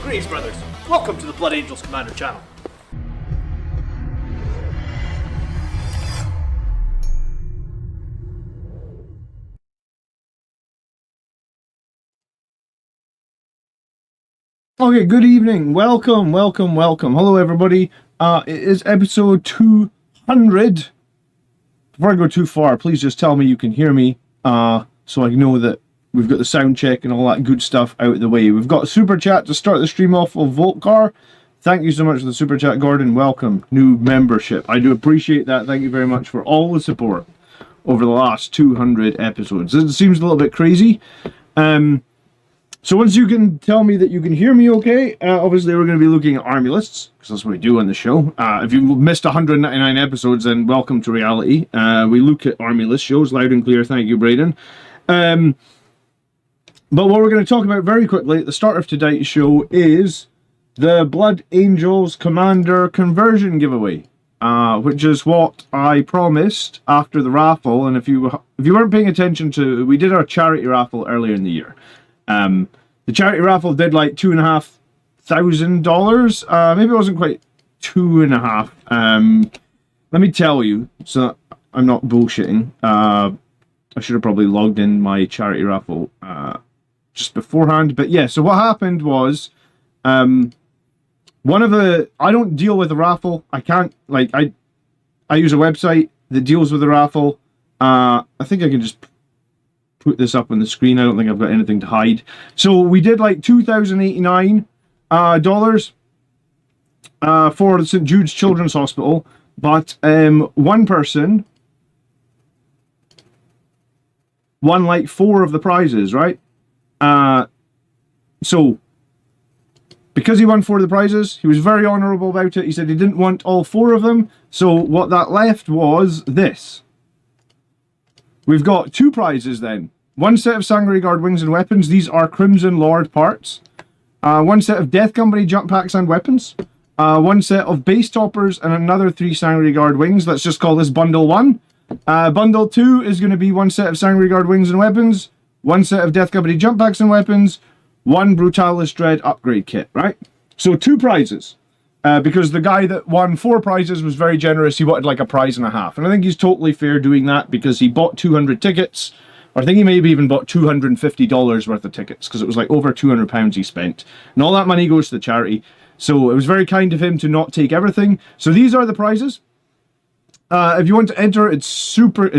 Greetings, brothers. Welcome to the Blood Angels Commander channel. Okay, good evening. Welcome. Hello, everybody. It is episode 200. Before I go too far, please just tell me you can hear me, so I know that we've got the sound check and all that good stuff out of the way. We've got a super chat to start the stream off of Voltcar. Thank you so much for the super chat, Gordon. Welcome. New membership. I do appreciate that. Thank you very much for all the support over the last 200 episodes. It seems a little bit crazy. So once you can tell me that you can hear me okay, obviously we're going to be looking at army lists, because that's what we do on the show. If you've missed 199 episodes, then welcome to reality. We look at army list shows loud and clear. Thank you, Braden. But what we're going to talk about very quickly at the start of today's show is the Blood Angels Commander conversion giveaway, which is what I promised after the raffle. And if you weren't paying attention to, we did our charity raffle earlier in the year. The charity raffle did like $2,500. Maybe it wasn't quite 2.5. Let me tell you, so I'm not bullshitting. I should have probably logged in my charity raffle just beforehand. But yeah, so what happened was, I don't deal with the raffle. I can't, like, I use a website that deals with the raffle. I think I can just put this up on the screen. I don't think I've got anything to hide. So we did like $2,089 for the St. Jude's Children's Hospital, but one person won like 4 of the prizes, right? So because he won 4 of the prizes, he was very honourable about it. He said he didn't want all 4 of them. So what that left was this. We've got 2 prizes then. 1 set of Sangre Guard wings and weapons. These are Crimson Lord parts. 1 set of Death Company jump packs and weapons. 1 set of base toppers and another 3 Sangre Guard wings. Let's just call this bundle 1. Bundle 2 is going to be 1 set of Sangre Guard wings and weapons. 1 set of Death Company jump packs and weapons. 1 Brutalis Dread upgrade kit, right? So 2 prizes. Because the guy that won 4 prizes was very generous. He wanted like a prize and a half. And I think he's totally fair doing that because he bought 200 tickets. Or I think he maybe even bought $250 worth of tickets because it was like over £200 he spent. And all that money goes to the charity. So it was very kind of him to not take everything. So these are the prizes. If you want to enter, it's super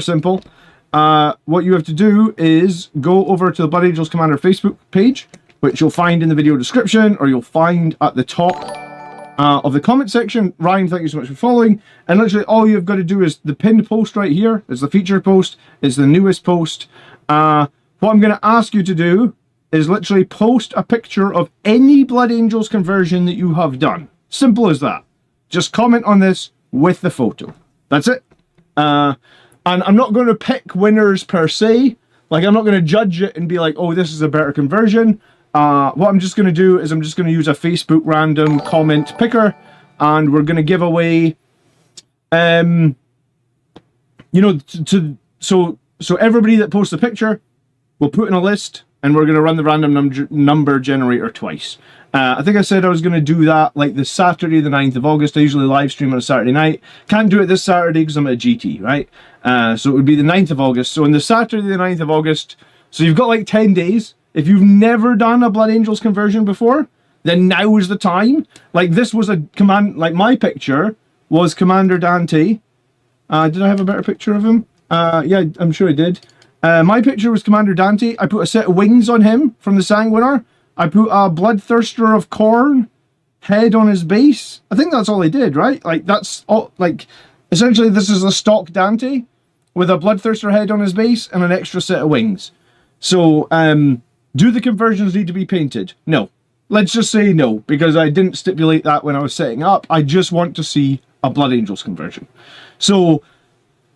simple. What you have to do is go over to the Blood Angels Commander Facebook page, which you'll find in the video description, or you'll find at the top of the comment section. Ryan, thank you so much for following. And literally all you've got to do is the pinned post right here. It's the featured post. It's the newest post. What I'm going to ask you to do is literally post a picture of any Blood Angels conversion that you have done. Simple as that. Just comment on this with the photo. That's it. And I'm not going to pick winners per se. Like, I'm not going to judge it and be like, oh, this is a better conversion. What I'm just going to do is I'm just going to use a Facebook random comment picker, and we're going to give away, so everybody that posts a picture, we'll put in a list, and we're going to run the random number generator twice. I think I said I was going to do that like the Saturday, the 9th of August. I usually live stream on a Saturday night. Can't do it this Saturday because I'm at a GT, right? So it would be the 9th of August. So on the Saturday, the 9th of August, so you've got like 10 days. If you've never done a Blood Angels conversion before, then now is the time. Like, this was a command, like my picture was Commander Dante. Did I have a better picture of him? Yeah, I'm sure I did. My picture was Commander Dante. I put a set of wings on him from the Sanguinar. I put a Bloodthirster of Khorne head on his base. I think that's all I did, right? Like, that's all, like, essentially this is a stock Dante with a Bloodthirster head on his base and an extra set of wings. So, do the conversions need to be painted? No. let's just say no, because I didn't stipulate that when I was setting up. I just want to see a Blood Angels conversion. So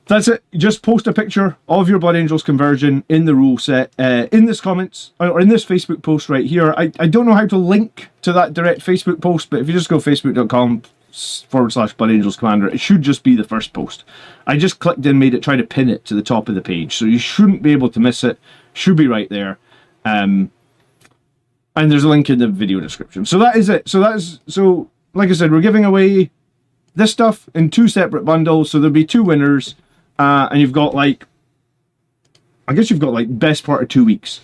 that's it. Just post a picture of your Blood Angels conversion in the rule set, in this comments, or in this Facebook post right here. I don't know how to link to that direct Facebook post, but if you just go facebook.com/Blood Angels Commander, it should just be the first post. I just clicked and made it, try to pin it to the top of the page, so you shouldn't be able to miss it. Should be right there. And there's a link in the video description. So that is it. So like I said, we're giving away this stuff in 2 separate bundles. So there'll be 2 winners. And you've got like, I guess you've got like best part of 2 weeks.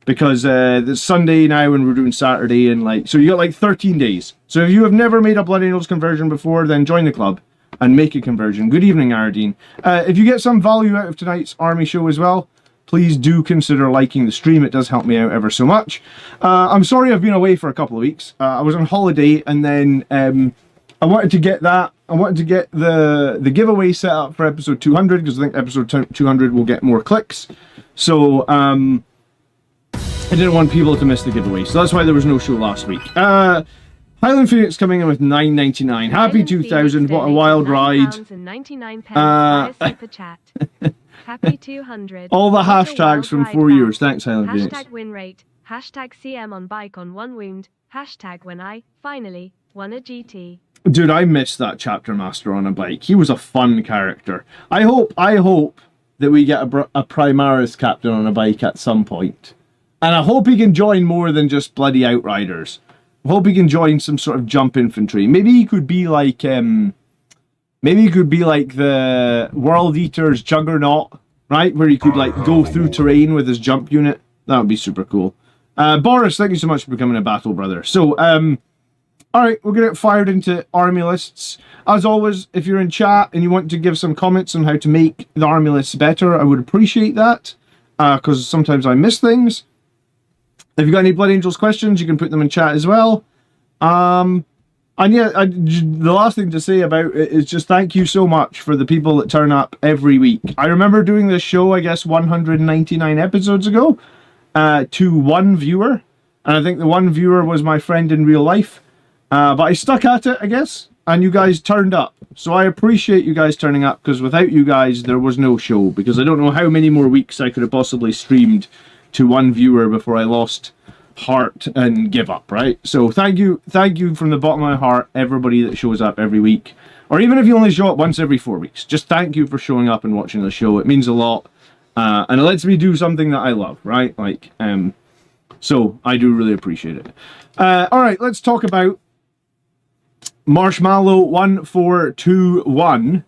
Because it's Sunday now and we're doing Saturday, and like, so you got like 13 days. So if you have never made a Blood Angels conversion before, then join the club and make a conversion. Good evening, Ardeen. If you get some value out of tonight's army show as well, please do consider liking the stream. It does help me out ever so much. I'm sorry I've been away for a couple of weeks. I was on holiday, and then I wanted to get that. I wanted to get the giveaway set up for episode 200, because I think episode 200 will get more clicks. So I didn't want people to miss the giveaway. So that's why there was no show last week. Highland Phoenix coming in with $9.99. Happy 2000. What a wild ride. Super chat. Happy 200. All the hashtags from 4 years. Thanks, Highland Phoenix. Hashtag win rate. Hashtag CM on bike on 1 wound. Hashtag when I finally won a GT. Dude, I missed that chapter master on a bike. He was a fun character. I hope that we get a Primaris captain on a bike at some point. And I hope he can join more than just bloody Outriders. I hope he can join some sort of jump infantry. Maybe he could be like the World Eater's Juggernaut, right? Where he could like go through terrain with his jump unit. That would be super cool. Boris, thank you so much for becoming a battle brother. So, alright, we're going to get fired into army lists. As always, if you're in chat and you want to give some comments on how to make the army lists better, I would appreciate that. Because sometimes I miss things. If you've got any Blood Angels questions, you can put them in chat as well. And yeah, the last thing to say about it is just thank you so much for the people that turn up every week. I remember doing this show, I guess, 199 episodes ago, to 1 viewer. And I think the 1 viewer was my friend in real life. But I stuck at it, I guess, and you guys turned up. So I appreciate you guys turning up, because without you guys, there was no show. Because I don't know how many more weeks I could have possibly streamed to 1 viewer before I lost heart and give up, right? So thank you from the bottom of my heart, everybody that shows up every week. Or even if you only show up once every 4 weeks. Just thank you for showing up and watching the show. It means a lot. And it lets me do something that I love, right? Like, so I do really appreciate it. Alright, let's talk about Marshmallow 1421.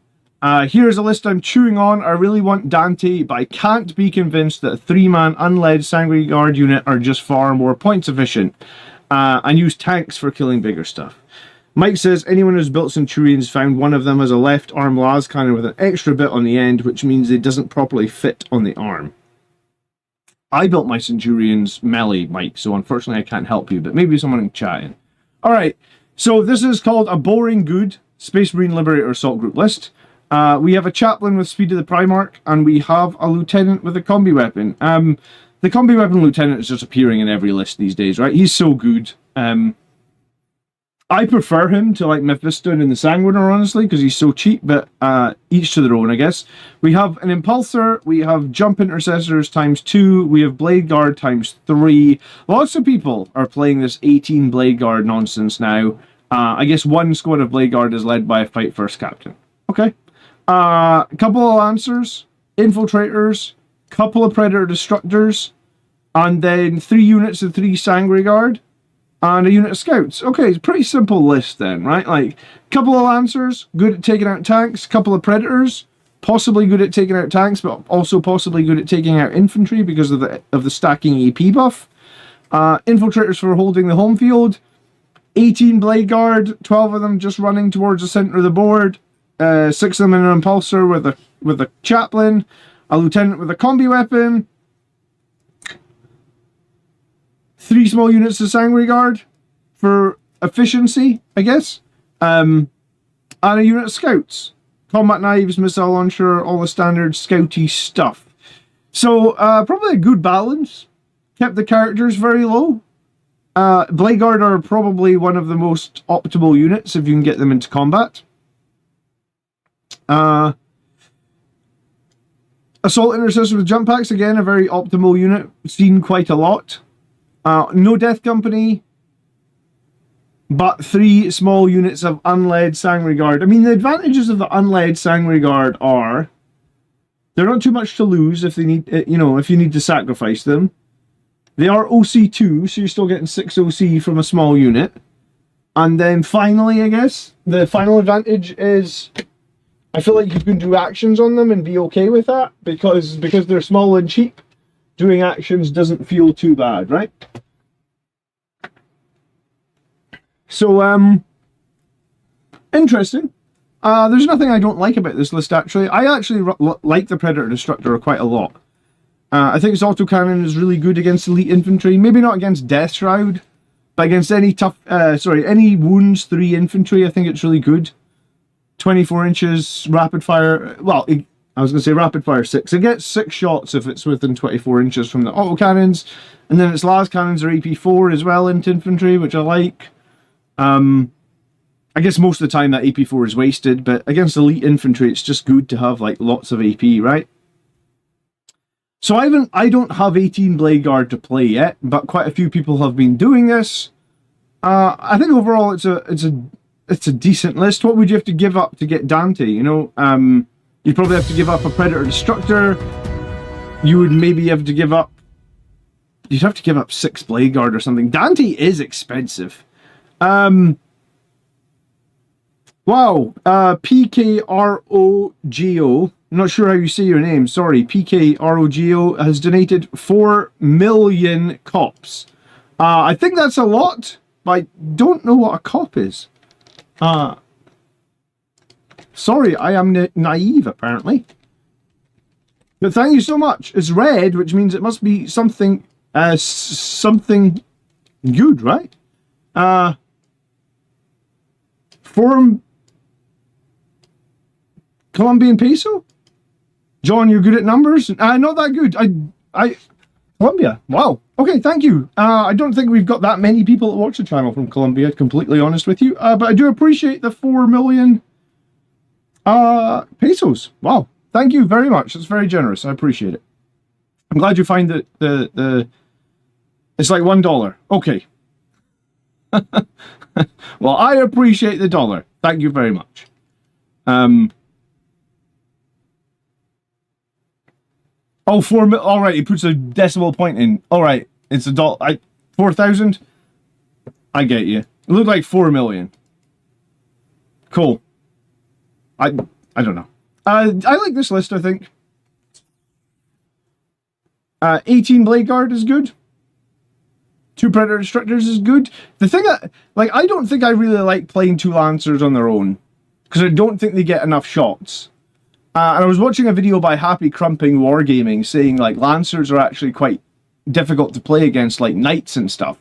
Here's a list I'm chewing on. I really want Dante, but I can't be convinced that a 3-man unled Sanguinary Guard unit are just far more points efficient and use tanks for killing bigger stuff. Mike says anyone who's built Centurions found one of them has a left arm las cannon with an extra bit on the end, which means it doesn't properly fit on the arm. I built my Centurions melee, Mike, so unfortunately I can't help you, but maybe someone can chat in. Alright, so this is called a boring good Space Marine Liberator Assault Group list. We have a chaplain with Speed of the Primarch, and we have a lieutenant with a combi weapon. The combi weapon lieutenant is just appearing in every list these days, right? He's so good. I prefer him to like Mephisto in the Sanguiner, honestly, because he's so cheap, but each to their own, I guess. We have an Impulsor, we have Jump Intercessors ×2, we have Blade Guard ×3. Lots of people are playing this 18 Blade Guard nonsense now. I guess 1 squad of Blade Guard is led by a Fight First captain. Okay. A couple of Lancers, Infiltrators, couple of Predator Destructors, and then 3 units of 3 Sanguinary Guard, and a unit of Scouts. Okay, it's a pretty simple list then, right? Like, couple of Lancers, good at taking out tanks, couple of Predators, possibly good at taking out tanks, but also possibly good at taking out infantry because of the stacking AP buff. Infiltrators for holding the home field, 18 Blade Guard, 12 of them just running towards the center of the board, 6 of them in an Impulsor with a chaplain, a lieutenant with a combi weapon, 3 small units of Sanguinary Guard for efficiency, I guess, and a unit of Scouts. Combat knives, missile launcher, all the standard scouty stuff. So, probably a good balance. Kept the characters very low. Blade Guard are probably one of the most optimal units if you can get them into combat. Assault Intercessor with jump packs, again, a very optimal unit. Seen quite a lot. No Death Company, but 3 small units of unled Sangre Guard. I mean, the advantages of the unled Sangre Guard are they're not too much to lose if they need, if you need to sacrifice them. They are OC2, so you're still getting 6 OC from a small unit. And then finally, I guess, the final advantage is I feel like you can do actions on them and be okay with that because they're small and cheap. Doing actions doesn't feel too bad, right? So, interesting. There's nothing I don't like about this list, actually. I actually like the Predator Destructor quite a lot. I think his autocannon is really good against elite infantry. Maybe not against Death Shroud, but against any any wounds 3 infantry, I think it's really good. 24 inches, rapid fire. Well, I was going to say rapid fire 6. It gets 6 shots if it's within 24 inches from the autocannons. And then its las cannons are AP4 as well into infantry, which I like. I guess most of the time that AP4 is wasted, but against elite infantry, it's just good to have like lots of AP, right? So I don't have 18 Blade Guard to play yet, but quite a few people have been doing this. I think overall it's a decent list. What would you have to give up to get Dante? You know, you'd probably have to give up a Predator Destructor. You would maybe have to give up. You'd have to give up 6 Blade Guard or something. Dante is expensive. Wow, PKROGO, I'm not sure how you say your name, sorry, PKROGO has donated 4 million cops. I think that's a lot, but I don't know what a cop is. Sorry, I am naive, apparently. But thank you so much. It's red, which means it must be something, something good, right? Forum Colombian peso? John, you're good at numbers? Not that good. Colombia. Wow. Okay, thank you. I don't think we've got that many people that watch the channel from Colombia, completely honest with you. But I do appreciate the 4 million pesos. Wow. Thank you very much. That's very generous. I appreciate it. I'm glad you find that the it's like $1. Okay. Well, I appreciate the dollar. Thank you very much. Oh, 4 mil. All right, he puts a decimal point in. All right, it's a dollar. 4,000. I get you. It looked like 4 million. Cool. I don't know. I like this list. I think 18 Blade Guard is good. 2 Predator Destructors is good. The thing that, like, I don't think I really like playing 2 Lancers on their own because I don't think they get enough shots. And I was watching a video by Happy Crumping Wargaming saying, like, Lancers are actually quite difficult to play against, like, Knights and stuff.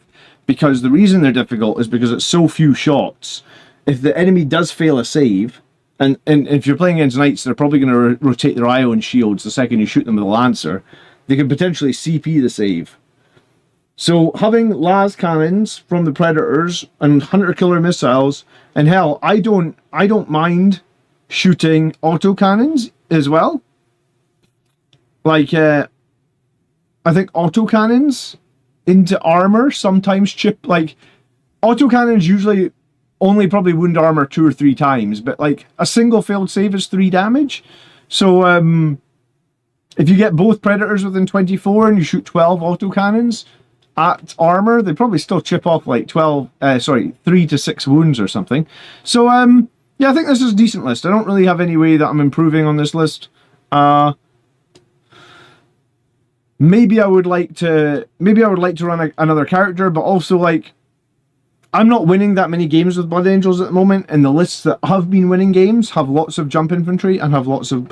Because the reason they're difficult is because it's so few shots. If the enemy does fail a save, and if you're playing against Knights, they're probably going to rotate their ion shields the second you shoot them with a Lancer. They can potentially CP the save. So having las cannons from the Predators and hunter killer missiles, and hell, I don't mind shooting autocannons as well. Like, I think autocannons into armor sometimes chip, like, autocannons usually only probably wound armor 2 or 3 times, but like a single failed save is 3 damage. So if you get both Predators within 24 and you shoot 12 autocannons at armor, they probably still chip off like 3 to 6 wounds or something. So yeah, I think this is a decent list. I don't really have any way that I'm improving on this list. Maybe I would like to run another character, but also, like, I'm not winning that many games with Blood Angels at the moment, and the lists that have been winning games have lots of jump infantry and have lots of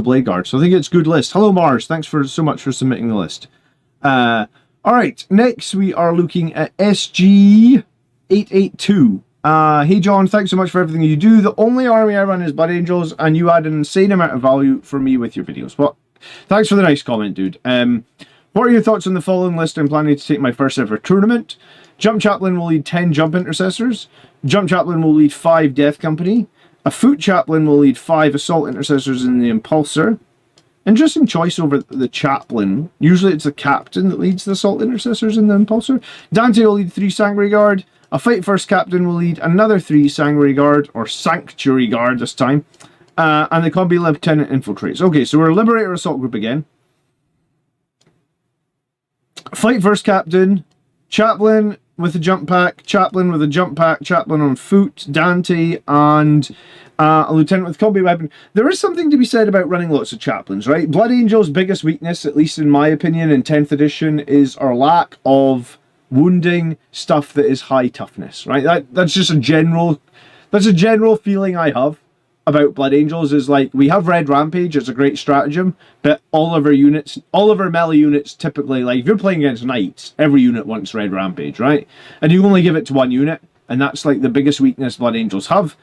Blade Guard. So I think it's a good list. Hello Mars, thanks so much for submitting the list. Alright, next we are looking at SG882. Hey John, thanks so much for everything you do. The only army I run is Blood Angels, and you add an insane amount of value for me with your videos. Well, thanks for the nice comment, dude. What What are your thoughts on the following list? I'm planning to take my first ever tournament. Jump Chaplain will lead 10 Jump Intercessors. Jump Chaplain will lead 5 Death Company. A Foot Chaplain will lead 5 Assault Intercessors in the Impulsor. Interesting choice over the Chaplain. Usually it's the Captain that leads the Assault Intercessors in the Impulsor. Dante will lead 3 Sanguinary Guard. A Fight First Captain will lead another 3 Sanguinary Guard, or Sanctuary Guard this time. And the Combi Lieutenant infiltrates. Okay, so we're Liberator Assault Group again. Fight First Captain, Chaplain with a jump pack, Chaplain with a jump pack, Chaplain on foot, Dante, and a Lieutenant with combi weapon. There is something to be said about running lots of Chaplains, right? Blood Angel's biggest weakness, at least in my opinion, in 10th edition, is our lack of wounding stuff that is high toughness, right? That's just a general feeling I have about Blood Angels. Is like, we have Red Rampage, it's a great stratagem, but all of our melee units typically, like if you're playing against knights, every unit wants Red Rampage, right? And you only give it to one unit, and that's like the biggest weakness Blood Angels have.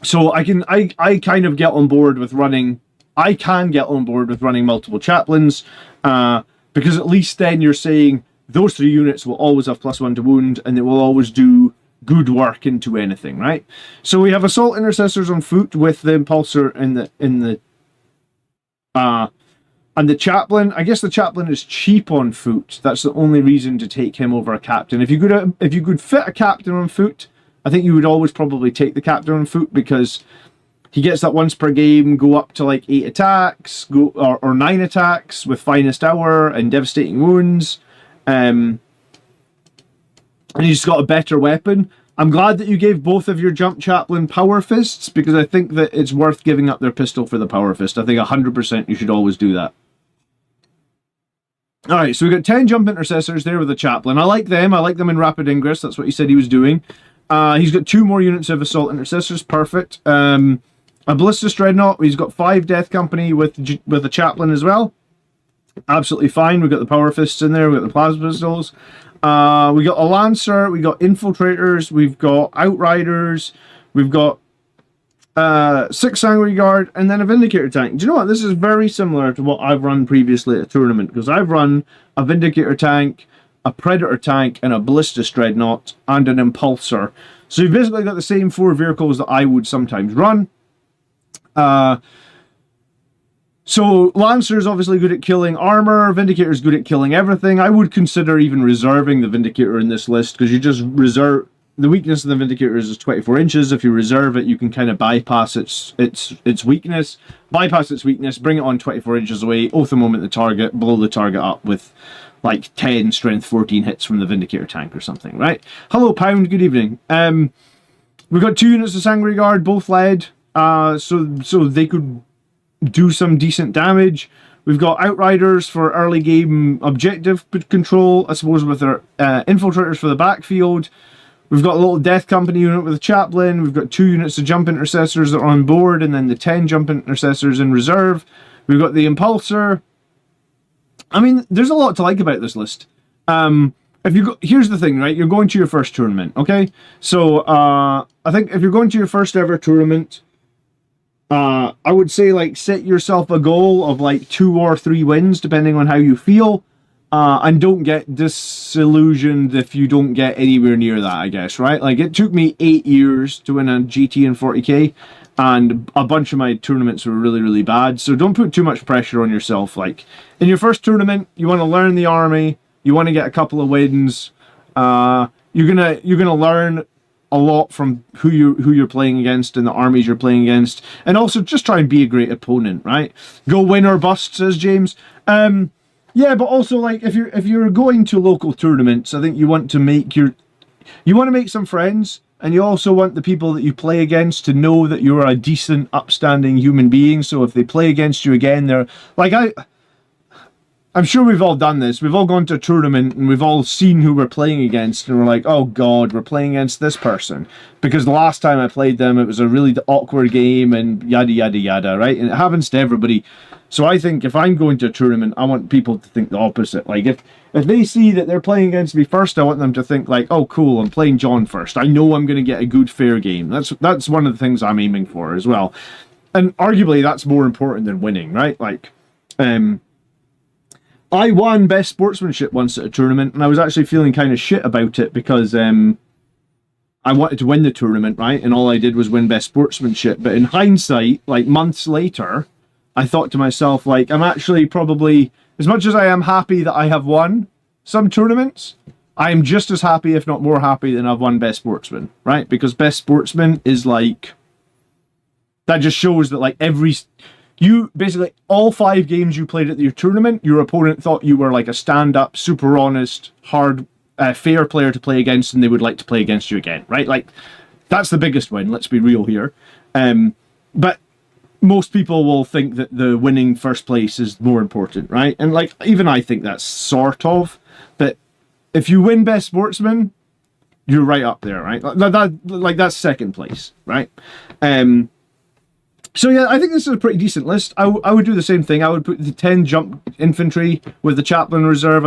So I kind of get on board with running, multiple Chaplains, because at least then you're saying those 3 units will always have +1 to wound, and they will always do good work into anything, right? So we have Assault Intercessors on foot with the Impulsor and the Chaplain. I guess the Chaplain is cheap on foot. That's the only reason to take him over a Captain. If you could fit a Captain on foot, I think you would always probably take the Captain on foot, because he gets that once per game, go up to like 8 attacks, or 9 attacks with Finest Hour and Devastating Wounds. And he's got a better weapon. I'm glad that you gave both of your Jump Chaplain Power Fists, because I think that it's worth giving up their pistol for the Power Fist. I think 100% you should always do that. Alright, so we've got 10 Jump Intercessors there with the Chaplain. I like them. I like them in Rapid Ingress. That's what he said he was doing. He's got 2 more units of Assault Intercessors. Perfect. A Ballistus Dreadnought. He's got 5 Death Company with a Chaplain as well. Absolutely fine. We've got the Power Fists in there. We've got the Plasma Pistols. We got a Lancer. We got Infiltrators. We've got Outriders. We've got 6 Sanguinary Guard, and then a Vindicator tank. Do you know what? This is very similar to what I've run previously at a tournament, because I've run a Vindicator tank, a Predator tank, and a Ballistus Dreadnought, and an Impulsor. So you've basically got the same 4 vehicles that I would sometimes run. So Lancer's obviously good at killing armor, Vindicator's good at killing everything. I would consider even reserving the Vindicator in this list, because you just reserve... The weakness of the Vindicator is 24 inches. If you reserve it, you can kind of bypass its weakness. Bypass its weakness, bring it on 24 inches away, oath a moment the target, blow the target up with like 10 strength 14 hits from the Vindicator tank or something, right? Hello, Pound, good evening. We've got 2 units of Sanguinary Guard, both led, so they could do some decent damage. We've got Outriders for early game objective control, I suppose, with their Infiltrators for the backfield. We've got a little Death Company unit with a Chaplain. We've got 2 units of Jump Intercessors that are on board, and then the 10 Jump Intercessors in reserve. We've got the Impulsor. I mean, there's a lot to like about this list. Here's the thing, right? You're going to your first tournament, okay? So, I think if you're going to your first ever tournament, I would say, like, set yourself a goal of, like, 2 or 3 wins, depending on how you feel. And don't get disillusioned if you don't get anywhere near that, I guess, right? Like, it took me 8 years to win a GT and 40k, and a bunch of my tournaments were really, really bad. So don't put too much pressure on yourself. Like, in your first tournament, you want to learn the army, you want to get a couple of wins. You're gonna learn a lot from who you're playing against and the armies you're playing against, and also just try and be a great opponent, right? Go win or bust, says James. Yeah, but also, like, if you're going to local tournaments, I think you want to make some friends, and you also want the people that you play against to know that you're a decent, upstanding human being. So if they play against you again, they're like, I'm sure we've all done this. We've all gone to a tournament and we've all seen who we're playing against, and we're like, oh god, we're playing against this person because the last time I played them it was a really awkward game and yada yada yada, right? And it happens to everybody. So I think if I'm going to a tournament, I want people to think the opposite. Like, if they see that they're playing against me first, I want them to think like, oh cool, I'm playing John first. I know I'm going to get a good fair game. That's one of the things I'm aiming for as well. And arguably that's more important than winning, right? Like, I won Best Sportsmanship once at a tournament, and I was actually feeling kind of shit about it because I wanted to win the tournament, right? And all I did was win Best Sportsmanship. But in hindsight, like months later, I thought to myself, like, I'm actually probably, as much as I am happy that I have won some tournaments, I am just as happy, if not more happy, than I've won Best Sportsman, right? Because Best Sportsman is like, that just shows that like you basically, all 5 games you played at your tournament, your opponent thought you were like a stand-up, super honest, hard, fair player to play against, and they would like to play against you again, right? Like, that's the biggest win, let's be real here. But most people will think that the winning first place is more important, right? And like, even I think that's sort of, but if you win Best Sportsman, you're right up there, right? That's second place, right? So yeah, I think this is a pretty decent list. I would do the same thing. I would put the 10 jump infantry with the chaplain reserve.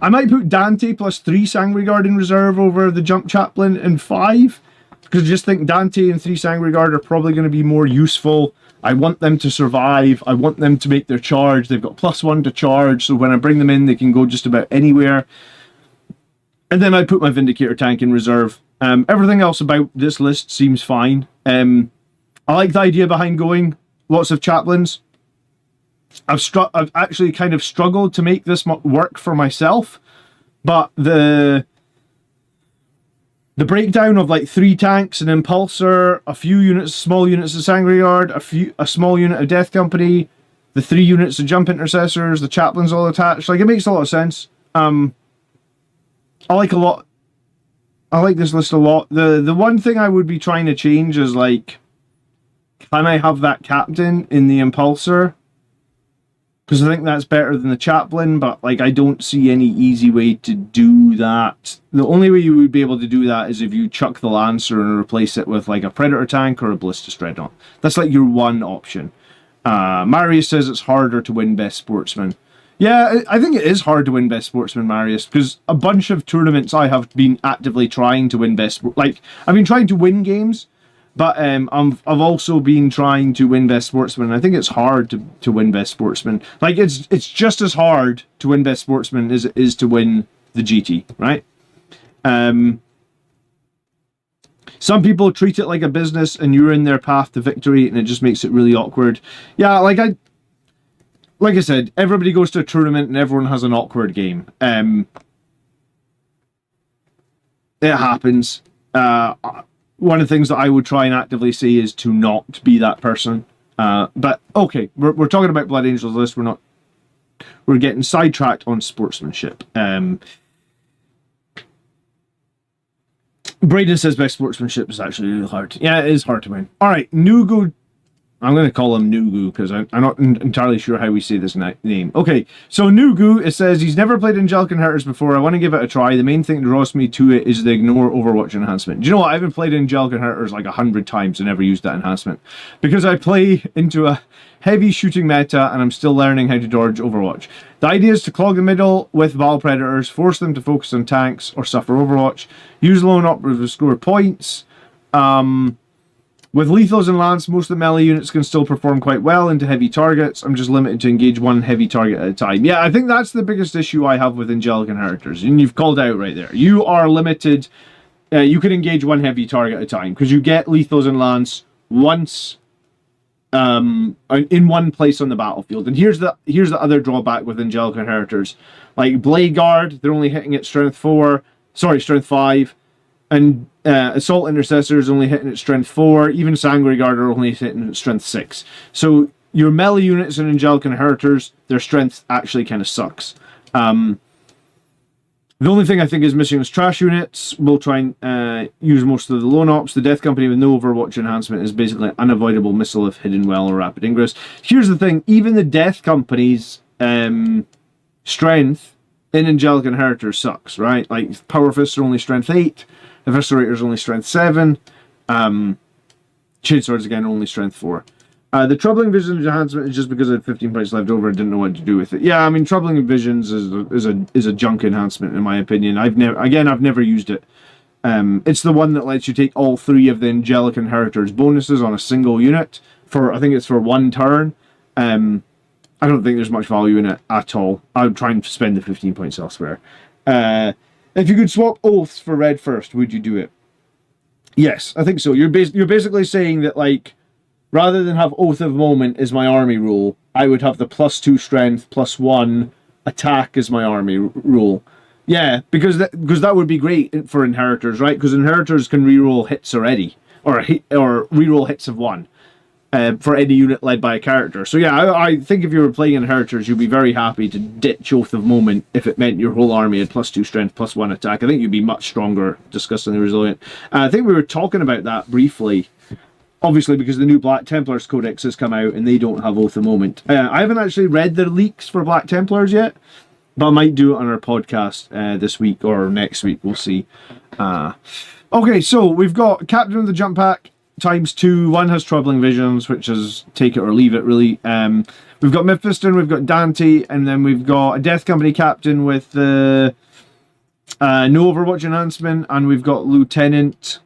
I might put Dante plus 3 Sanguinary Guard in reserve over the jump chaplain and 5. Because I just think Dante and 3 Sanguinary Guard are probably going to be more useful. I want them to survive. I want them to make their charge. They've got +1 to charge, so when I bring them in, they can go just about anywhere. And then I put my Vindicator tank in reserve. Everything else about this list seems fine. I like the idea behind going lots of chaplains. I've actually kind of struggled to make this work for myself, but the breakdown of like 3 tanks, an impulsor, a few units, small units of Sanguinary Guard, a small unit of Death Company, the 3 units of jump intercessors, the chaplains all attached, like it makes a lot of sense. I like this list a lot. The one thing I would be trying to change is like, can I have that captain in the impulsor? Because I think that's better than the chaplain, but like I don't see any easy way to do that. The only way you would be able to do that is if you chuck the Lancer and replace it with like a Predator tank or a Ballista Dreadnought. That's like your one option. Marius says it's harder to win Best Sportsman. Yeah, I think it is hard to win Best Sportsman, Marius, because a bunch of tournaments I have been actively trying to win I've been trying to win games, but I've also been trying to win Best Sportsman. I think it's hard to win Best Sportsman. Like, it's just as hard to win Best Sportsman as it is to win the GT, right? Some people treat it like a business and you're in their path to victory and it just makes it really awkward. Yeah, like I said, everybody goes to a tournament and everyone has an awkward game. It happens. One of the things that I would try and actively say is to not be that person. But okay, we're talking about Blood Angels list. We're getting sidetracked on sportsmanship. Braden says Best Sportsmanship is actually really hard. Yeah, it is hard to win. All right, Nugu. I'm going to call him Nugu because I'm not entirely sure how we say this name. Okay, so Nugu, it says he's never played Angelic Inheritors before. I want to give it a try. The main thing that draws me to it is the ignore Overwatch enhancement. Do you know what? I haven't played Angelic Inheritors like 100 times and never used that enhancement. Because I play into a heavy shooting meta and I'm still learning how to dodge Overwatch. The idea is to clog the middle with Val Predators, force them to focus on tanks or suffer Overwatch, use lone operators to score points. With lethals and lance, most of the melee units can still perform quite well into heavy targets. I'm just limited to engage one heavy target at a time. Yeah, I think that's the biggest issue I have with Angelic Inheritors, and you've called out right there. You are limited. You can engage one heavy target at a time because you get lethals and lance once in one place on the battlefield. And here's the other drawback with Angelic Inheritors. Like Blade Guard, they're only hitting at strength 5. And Assault Intercessor is only hitting at strength 4. Even Sanguinary Guard are only hitting at strength 6. So your melee units in Angelic Inheritors, their strength actually kind of sucks. The only thing I think is missing is trash units. We'll try and use most of the lone ops. The Death Company with no Overwatch enhancement is basically an unavoidable missile if hidden well or rapid ingress. Here's the thing, even the Death Company's strength in Angelic Inheritors sucks, right? Like, Power Fists are only strength 8. Eviscerator's only strength 7. Chainswords again only strength 4. The Troubling Visions enhancement is just because I had 15 points left over. I didn't know what to do with it. Yeah, I mean, Troubling Visions is a junk enhancement in my opinion. I've never used it. It's the one that lets you take all 3 of the Angelic Inheritors bonuses on a single unit for, I think it's for 1 turn. I don't think there's much value in it at all. I would try and spend the 15 points elsewhere. If you could swap oaths for red first, would you do it? Yes, I think so. You're basically saying that, like, rather than have Oath of Moment as my army rule, I would have the +2 strength, +1 attack as my army rule. Yeah, because that would be great for inheritors, right? Because inheritors can reroll hits already, or reroll hits of 1 for any unit led by a character. So yeah, I think if you were playing inheritors, you'd be very happy to ditch Oath of Moment if it meant your whole army had +2 strength, +1 attack. I think you'd be much stronger, disgustingly resilient. I think we were talking about that briefly. Obviously, because the new Black Templars Codex has come out and they don't have Oath of Moment. I haven't actually read the leaks for Black Templars yet, but I might do it on our podcast this week or next week. We'll see. Okay, so we've got Captain of the Jump Pack ×2. One has Troubling Visions, which is take it or leave it, really. We've got Mephiston, we've got Dante, and then we've got a Death Company Captain with no Overwatch enhancement, and we've got Lieutenant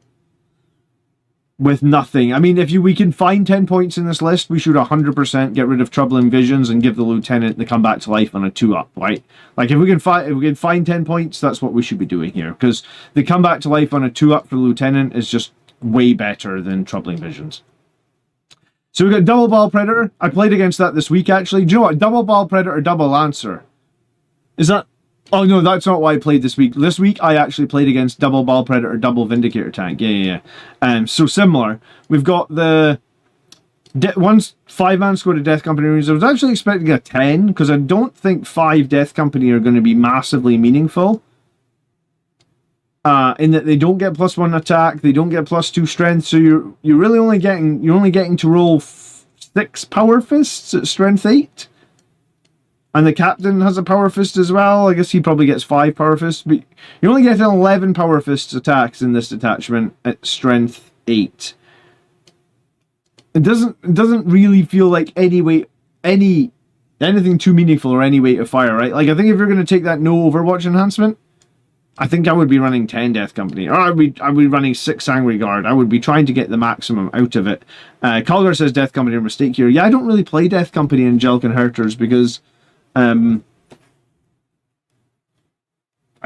with nothing. I mean, we can find 10 points in this list, we should 100% get rid of Troubling Visions and give the Lieutenant the come back to life on a 2-up, right? Like, if we can find 10 points, that's what we should be doing here, because the come back to life on a 2-up for the Lieutenant is just way better than Troubling Visions. So we've got Double Ball Predator. I played against that this week, actually. Do you know what? Double Ball Predator or Double Lancer? Is that... Oh, no, that's not why I played this week. This week, I actually played against Double Ball Predator, Double Vindicator Tank. Yeah. So similar. We've got the... One's 5-man squad of Death Company Marines. I was actually expecting a 10, because I don't think 5 Death Company are going to be massively meaningful. In that they don't get +1 attack, they don't get +2 strength, so you're really only getting to roll 6 Power Fists at strength 8. And the captain has a Power Fist as well. I guess he probably gets 5 Power Fists, but you're only getting 11 Power Fists attacks in this detachment at strength 8. It doesn't really feel like anything too meaningful or any weight of fire, right? Like, I think if you're going to take that no Overwatch enhancement, I think I would be running 10 Death Company, or I'd be running 6 Angry Guard. I would be trying to get the maximum out of it. Calgar says Death Company are a mistake here. Yeah, I don't really play Death Company in Angelic Inheritors because I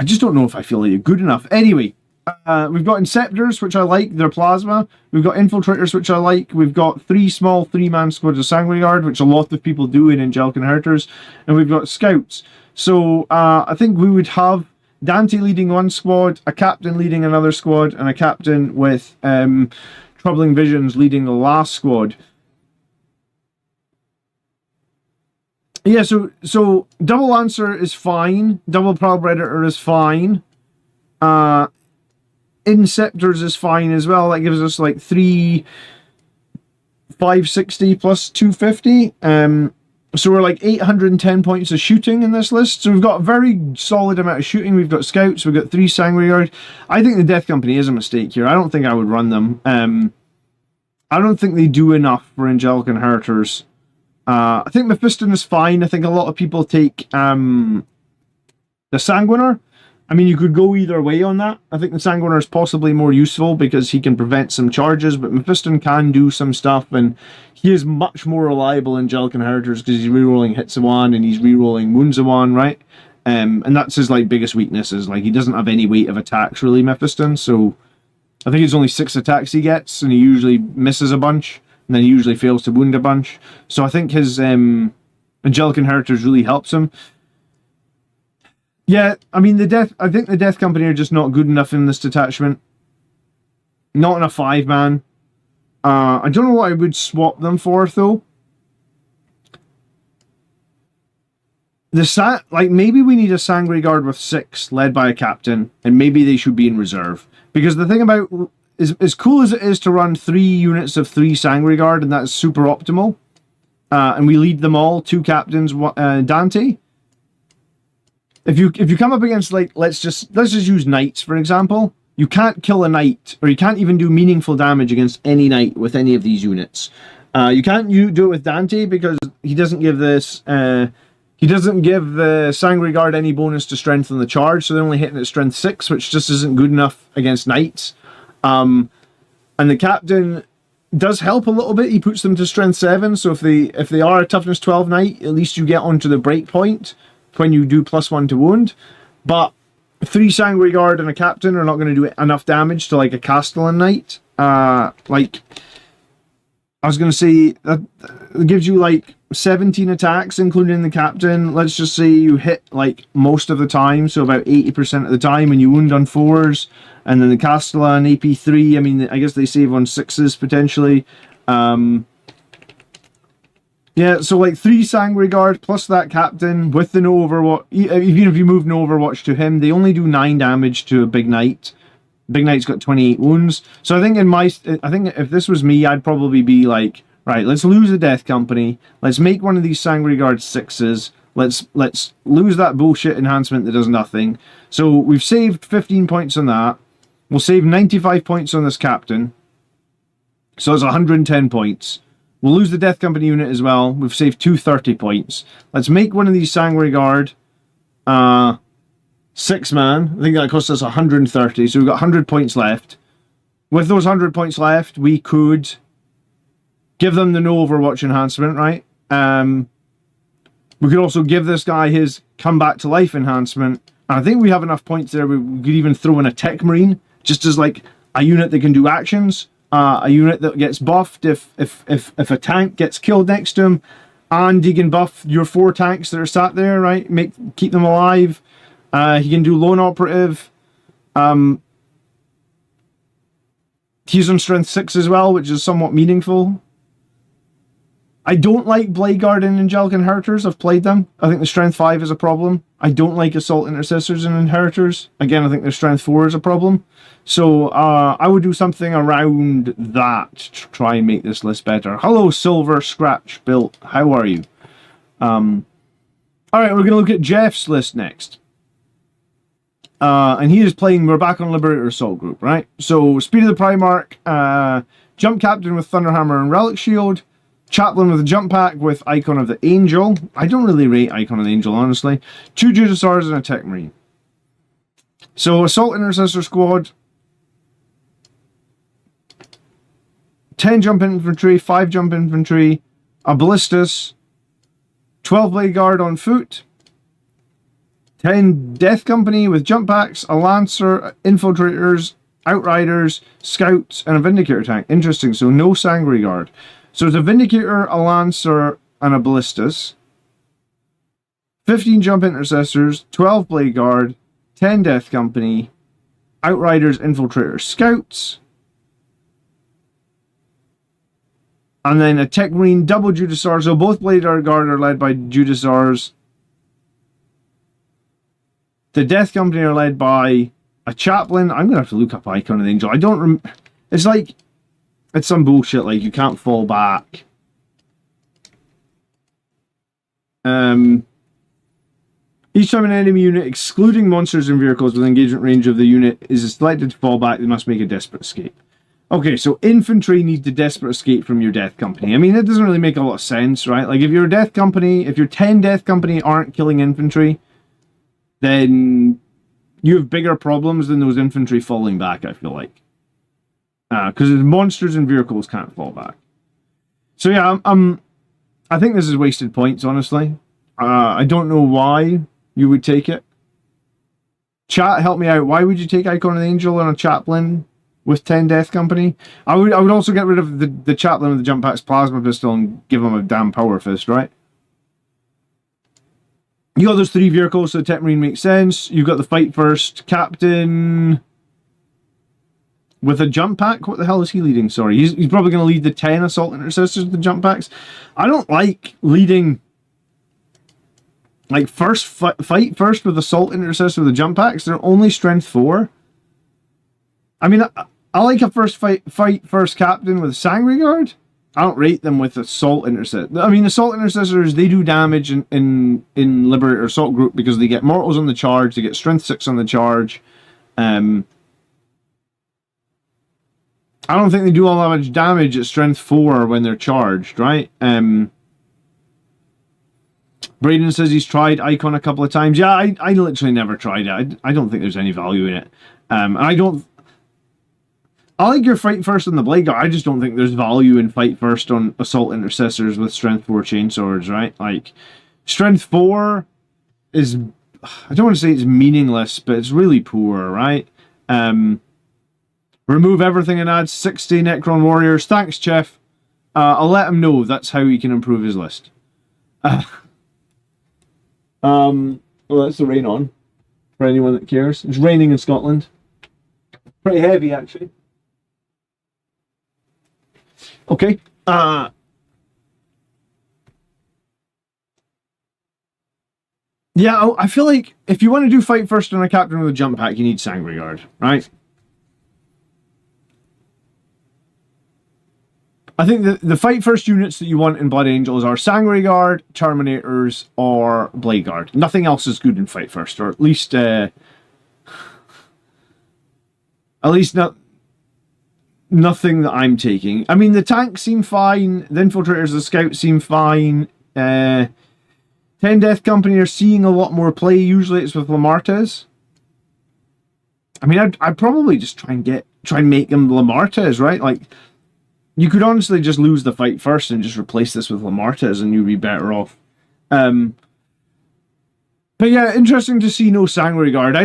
just don't know if I feel like good enough. Anyway, we've got Inceptors, which I like. They're plasma. We've got Infiltrators, which I like. We've got 3 small 3-man squads of Sanguinary Guard, which a lot of people do in Angelic Inheritors. And we've got Scouts. So I think we would have Dante leading one squad, a captain leading another squad, and a captain with Troubling Visions leading the last squad. Yeah, so Double Lancer is fine. Double Prowl Predator is fine. Inceptors is fine as well. That gives us like 560 plus 250. So we're like 810 points of shooting in this list. So we've got a very solid amount of shooting. We've got Scouts. We've got 3 Sanguinary Guard. I think the Death Company is a mistake here. I don't think I would run them. I don't think they do enough for Angelic Inheritors. I think Mephiston is fine. I think a lot of people take the Sanguiner. I mean, you could go either way on that. I think the Sanguiner is possibly more useful because he can prevent some charges, but Mephiston can do some stuff, and he is much more reliable in Angelic Inheritors because he's rerolling hits of 1 and he's rerolling wounds of 1, right? And that's his like biggest weakness, is like he doesn't have any weight of attacks really, Mephiston. So I think it's only 6 attacks he gets, and he usually misses a bunch. And then he usually fails to wound a bunch. So I think his Angelic Inheritors really helps him. Yeah, I mean, I think the Death Company are just not good enough in this detachment. Not in a 5-man. I don't know what I would swap them for, though. Maybe we need a Sanguinary Guard with 6, led by a captain, and maybe they should be in reserve. Because the thing about... As cool as it is to run 3 units of 3 Sanguinary Guard, and that's super optimal, and we lead them all, 2 captains, Dante. If you come up against, like, let's just use knights for example. You can't kill a knight, or you can't even do meaningful damage against any knight with any of these units. You can't do it with Dante because he doesn't give this. He doesn't give the Sanguinary Guard any bonus to strength on the charge, so they're only hitting at strength 6, which just isn't good enough against knights. And the captain does help a little bit. He puts them to strength 7, so if they are a toughness 12 knight, at least you get onto the break point when you do +1 to wound. But 3 Sanguinary Guard and a Captain are not going to do enough damage to like a Castellan Knight. Like I was going to say, that gives you like 17 attacks, including the Captain. Let's just say you hit like most of the time, so about 80% of the time, and you wound on 4s. And then the Castellan AP3, I mean, I guess they save on 6s potentially. Yeah, so like 3 Sanguinary Guard plus that Captain with the no Overwatch. Even if you move no Overwatch to him, they only do 9 damage to a Big Knight. Big Knight's got 28 wounds. So I think if this was me, I'd probably be like, right, let's lose the Death Company. Let's make one of these Sanguinary Guard 6s. Let's lose that bullshit enhancement that does nothing. So we've saved 15 points on that. We'll save 95 points on this Captain. So it's 110 points. We'll lose the Death Company unit as well. We've saved 230 points. Let's make one of these Sanguinary Guard 6-man. I think that costs us 130. So we've got 100 points left. With those 100 points left, we could give them the no Overwatch enhancement, right? We could also give this guy his come back to life enhancement. And I think we have enough points there. We could even throw in a Tech Marine, just as like a unit that can do actions. A unit that gets buffed if a tank gets killed next to him, and he can buff your 4 tanks that are sat there, right? Keep them alive. He can do lone operative. He's on strength 6 as well, which is somewhat meaningful. I don't like Blade Guard and Angelic Inheritors. I've played them. I think the strength 5 is a problem. I don't like Assault Intercessors and Inheritors. Again, I think the strength 4 is a problem. So I would do something around that to try and make this list better. Hello, Silver Scratch Built. How are you? Alright, we're going to look at Jeff's list next. And he is playing, we're back on Liberator Assault Group, right? So, Speed of the Primarch, Jump Captain with Thunderhammer and Relic Shield, Chaplain with a Jump Pack with Icon of the Angel. I don't really rate Icon of the Angel, honestly. 2 Judasars and a Tech Marine. So, Assault Intercessor Squad, 10 Jump Infantry, 5 Jump Infantry, a Ballistas, 12 Blade Guard on foot, 10 Death Company with Jump Packs, a Lancer, Infiltrators, Outriders, Scouts, and a Vindicator tank. Interesting, so no Sanguinary Guard. So it's a Vindicator, a Lancer, and a Ballistas. 15 Jump Intercessors, 12 Blade Guard, 10 Death Company, Outriders, Infiltrators, Scouts. And then a Tech Marine, double Judasars. So both Blade Guard are led by Judasars. The Death Company are led by a Chaplain. I'm going to have to look up Icon of the Angel. I don't it's like, it's some bullshit like you can't fall back. Each time an enemy unit, excluding monsters and vehicles with engagement range of the unit, is selected to fall back, they must make a desperate escape. Okay, so infantry need to desperate escape from your Death Company. I mean, it doesn't really make a lot of sense, right? Like, if you're a Death Company, if your 10 Death Company aren't killing infantry, then you have bigger problems than those infantry falling back, I feel like. Because monsters and vehicles can't fall back. So yeah, I think this is wasted points, honestly. I don't know why you would take it. Chat, help me out. Why would you take Icon of the Angel and a Chaplain with 10 Death Company? I would also get rid of the Chaplain with the Jump Pack's Plasma Pistol and give him a damn Power Fist, right? You got those 3 vehicles, so the Tech Marine makes sense. You've got the Fight First Captain with a Jump Pack. What the hell is he leading? Sorry, he's probably going to lead the 10 Assault Intercessors with the Jump Packs. I don't like leading, like, Fight First with Assault Intercessor with the Jump Packs. They're only Strength 4. I mean, I like a Fight First Captain with Sanguinary Guard. I don't rate them with Assault Intercessor. I mean, Assault Intercessors, they do damage in Liberator Assault Group because they get Mortals on the charge, they get Strength 6 on the charge. I don't think they do all that much damage at Strength 4 when they're charged, right? Braden says he's tried Icon a couple of times. Yeah, I literally never tried it. I don't think there's any value in it. And I don't... I like your fight first on the Blade Guard. I just don't think there's value in fight first on Assault Intercessors with Strength 4 chainswords, right? Like, Strength 4 is, I don't want to say it's meaningless, but it's really poor, right? Remove everything and add 60 Necron Warriors. Thanks, Chef. I'll let him know that's how he can improve his list. Well, that's the rain on, for anyone that cares. It's raining in Scotland. Pretty heavy, actually. Okay. Yeah, I feel like if you want to do fight first on a captain with a jump pack, you need Sangre Guard, right? I think the fight first units that you want in Blood Angels are Sangre Guard, Terminators, or Blade Guard. Nothing else is good in fight first, or at least not. Nothing that I'm taking. I mean, the tanks seem fine. The infiltrators, the scouts seem fine. 10 Death Company are seeing a lot more play. Usually it's with Lamartes. I mean, I'd probably just try and make them Lamartes, right? Like, you could honestly just lose the fight first and just replace this with Lamartes and you'd be better off. But yeah, interesting to see no Sangre Guard. I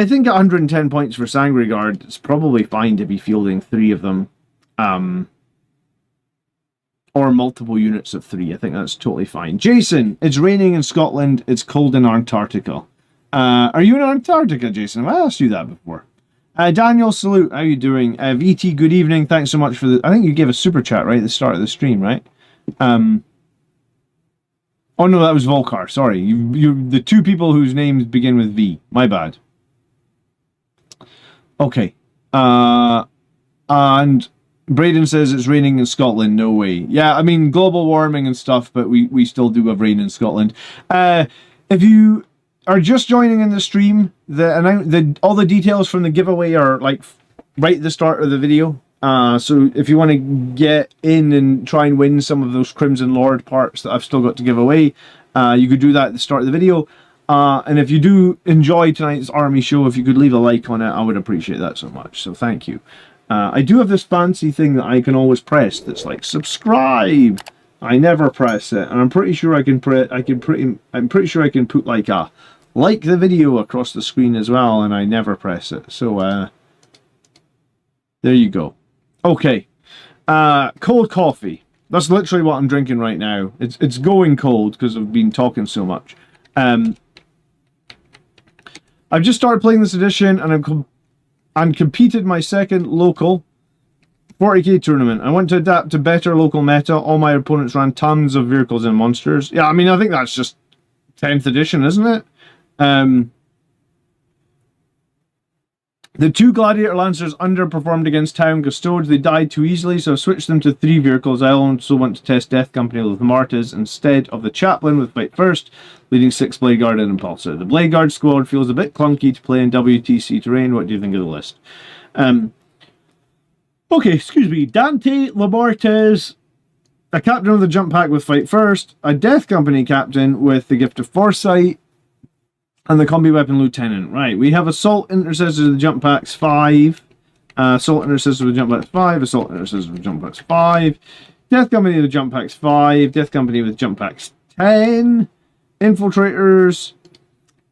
think 110 points for Sangre Guard, it's probably fine to be fielding 3 of them. Or multiple units of 3. I think that's totally fine. Jason, it's raining in Scotland. It's cold in Antarctica. Are you in Antarctica, Jason? Have I asked you that before? Daniel, salute. How are you doing? VT, good evening. Thanks so much for the... I think you gave a super chat right at the start of the stream, right? Oh no, that was Volcar. Sorry. You the 2 people whose names begin with V. My bad. Okay. And Braden says it's raining in Scotland. No way. Yeah, I mean, global warming and stuff, but we still do have rain in Scotland. If you are just joining in the stream, all the details from the giveaway are like right at the start of the video. So if you want to get in and try and win some of those Crimson Lord parts that I've still got to give away, you could do that at the start of the video. And if you do enjoy tonight's army show, if you could leave a like on it, I would appreciate that so much. So thank you. I do have this fancy thing that I can always press that's like subscribe. I never press it, and I'm pretty sure I can put like a like the video across the screen as well, and I never press it. So there you go. Okay. Cold coffee. That's literally what I'm drinking right now. It's going cold because I've been talking so much. I've just started playing this edition, and I'm competed my second local 40k tournament. I want to adapt to better local meta. All my opponents ran tons of vehicles and monsters. Yeah, I mean, I think that's just 10th edition, isn't it? The 2 Gladiator Lancers underperformed against Town Custodes. They died too easily, so I switched them to 3 vehicles. I also want to test Death Company with Martas instead of the Chaplain with Fight First, leading 6 Blade Guard and Impulsor. The Blade Guard squad feels a bit clunky to play in WTC terrain. What do you think of the list? Okay, excuse me. Dante Lamartes, a captain of the jump pack with Fight First, a Death Company captain with the Gift of Foresight, and the Combi Weapon Lieutenant. Right, we have Assault Intercessors of the jump packs 5, Assault Intercessors of the jump packs 5, Assault Intercessors of the jump packs 5, Death Company of the jump packs 5, Death Company with jump packs 10, Infiltrators,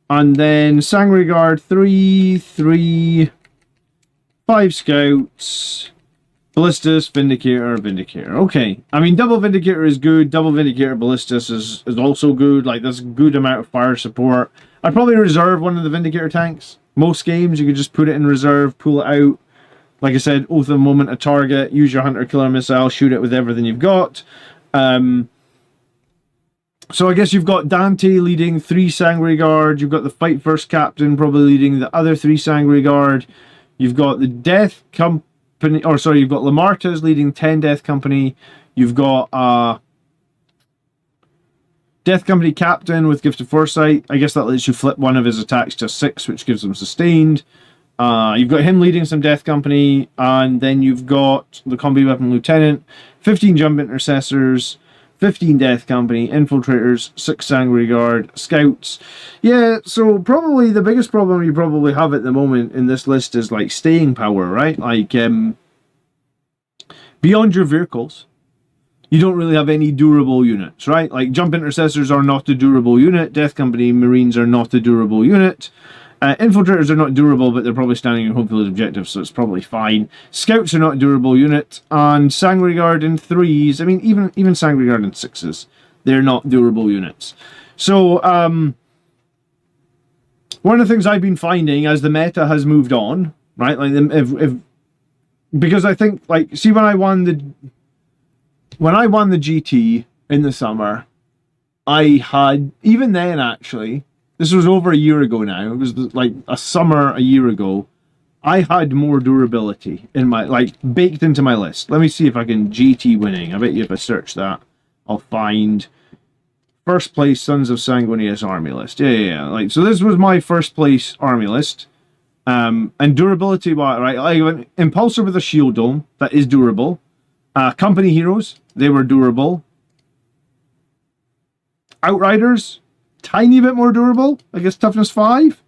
and then Sangre Guard 3, 3, 5 Scouts, Ballistus, Vindicator, Vindicator. Okay, I mean, double Vindicator is good, double Vindicator Ballistus is also good, like there's a good amount of fire support. I'd probably reserve one of the Vindicator tanks. Most games you could just put it in reserve, pull it out. Like I said, oath of the moment, a target, use your Hunter Killer Missile, shoot it with everything you've got. So I guess you've got Dante leading 3 Sangre Guard, you've got the Fight First Captain probably leading the other 3 Sangre Guard, you've got the Death Company, or sorry, you've got Lamartas leading 10 Death Company, you've got Death Company Captain with Gift of Foresight. I guess that lets you flip one of his attacks to 6, which gives him sustained. You've got him leading some Death Company, and then you've got the Combi Weapon Lieutenant, 15 Jump Intercessors, 15 Death Company, Infiltrators, 6 Sanguinary Guard, Scouts. Yeah, so probably the biggest problem you probably have at the moment in this list is like staying power, right? Like, beyond your vehicles, you don't really have any durable units, right? Like, Jump Intercessors are not a durable unit, Death Company Marines are not a durable unit. Infiltrators are not durable, but they're probably standing in home field objectives, so it's probably fine. Scouts are not a durable unit, and Sanguinary Guard in 3s, I mean, even Sanguinary Guard in 6s, they're not durable units. So, one of the things I've been finding as the meta has moved on, right, like, because I think, like, see, when I won the GT in the summer, I had, even then actually, this was over a year ago now. It was like a summer a year ago. I had more durability in my, like, baked into my list. Let me see if I can GT winning. I bet you if I search that, I'll find first place Sons of Sanguinius army list. Yeah. Like, so this was my first place army list. And durability, right? I went Impulsor with a shield dome. That is durable. Company heroes, they were durable. Outriders, tiny bit more durable. I guess toughness 5.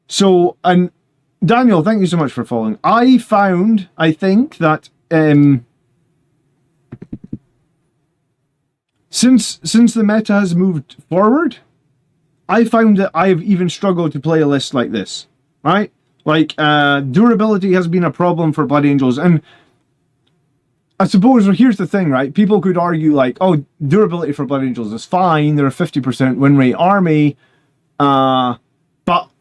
So, and Daniel, thank you so much for following. I think that since the meta has moved forward, I found that I've even struggled to play a list like this, right? Like, durability has been a problem for Blood Angels, and I suppose, well, here's the thing, right? People could argue, like, oh, durability for Blood Angels is fine, they're a 50% win rate army, but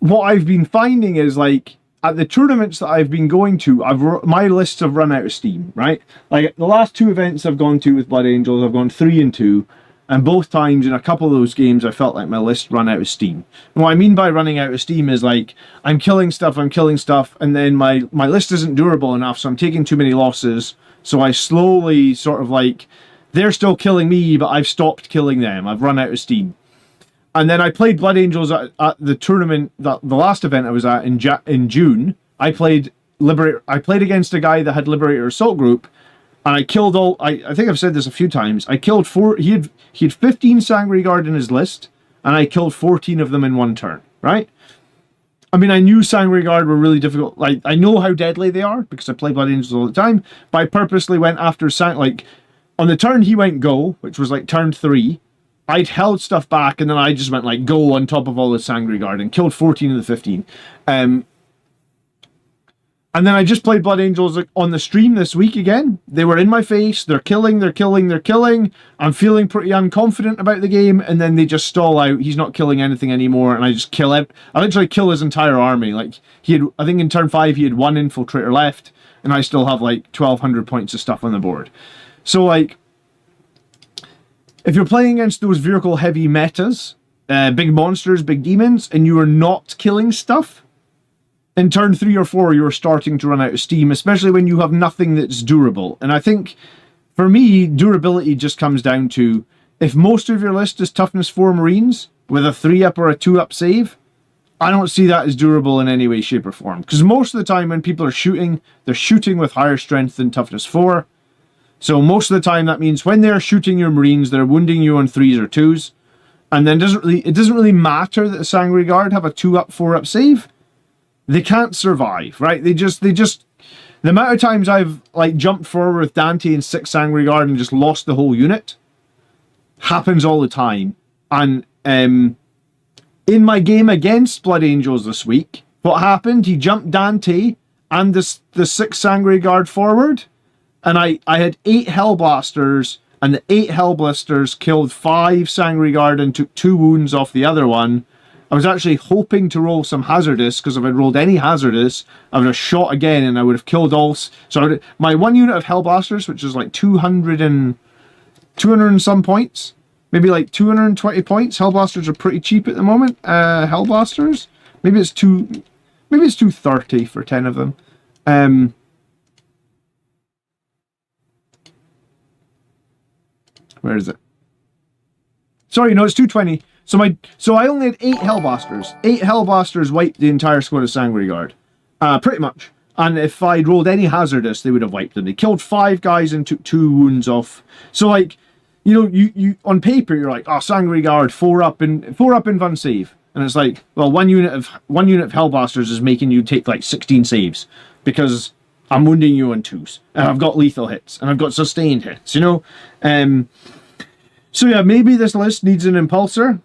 what I've been finding is, like, at the tournaments that I've been going to, my lists have run out of steam, right? Like, the last 2 events I've gone to with Blood Angels, I've gone 3 and 2, and both times in a couple of those games, I felt like my list ran out of steam. And what I mean by running out of steam is, like, I'm killing stuff, and then my list isn't durable enough, so I'm taking too many losses, so I slowly sort of, like, they're still killing me, but I've stopped killing them. I've run out of steam. And then I played Blood Angels at the tournament, the last event I was at in June. I played against a guy that had Liberator Assault Group, and I killed all. I think I've said this a few times. I killed 4. He had 15 Sanguinary Guard in his list, and I killed 14 of them in one turn. Right? I mean, I knew Sanguinary Guard were really difficult. Like, I know how deadly they are because I play Blood Angels all the time. But I purposely went after like, on the turn he went go, which was like turn 3. I'd held stuff back, and then I just went, like, go on top of all the Sanguinary Guard and killed 14 of the 15. And then I just played Blood Angels on the stream this week again. They were in my face. They're killing. I'm feeling pretty unconfident about the game, and then they just stall out. He's not killing anything anymore, and I just kill him. I literally kill his entire army. Like, I think in turn 5 he had 1 Infiltrator left, and I still have, like, 1,200 points of stuff on the board. So, like, if you're playing against those vehicle-heavy metas, big monsters, big demons, and you are not killing stuff, in turn 3 or 4, you're starting to run out of steam, especially when you have nothing that's durable. And I think, for me, durability just comes down to, if most of your list is toughness 4 Marines, with a 3-up or a 2-up save, I don't see that as durable in any way, shape, or form. Because most of the time when people are shooting, they're shooting with higher strength than toughness 4. So most of the time that means when they're shooting your Marines, they're wounding you on 3s or 2s. And then it doesn't really matter that the Sanguinary Guard have a 2-up, 4-up save. They can't survive, right? They just the amount of times I've, like, jumped forward with Dante and 6 Sanguinary Guard and just lost the whole unit happens all the time. And in my game against Blood Angels this week, what happened? He jumped Dante and the 6 Sanguinary Guard forward. And I had 8 Hellblasters, and the 8 Hellblasters killed 5 Sanguinary Guard and took 2 wounds off the other one. I was actually hoping to roll some Hazardous, because if I'd rolled any Hazardous, I would have shot again, and I would have killed all. So my 1 unit of Hellblasters, which is like 200 and some points, maybe like 220 points. Hellblasters are pretty cheap at the moment. Hellblasters, maybe it's 230 for 10 of them. Where is it? Sorry, no, it's 220. So I only had 8 Hellblasters. 8 Hellblasters wiped the entire squad of Sanguinary Guard. Pretty much. And if I'd rolled any hazardous, they would have wiped them. They killed 5 guys and took 2 wounds off. So like, you know, you on paper you're like, oh, Sangre Guard, 4 up in Van save. And it's like, well, one unit of Hellblasters is making you take like 16 saves because I'm wounding you on 2s, and I've got lethal hits, and I've got sustained hits, you know? So yeah, maybe this list needs an impulsor.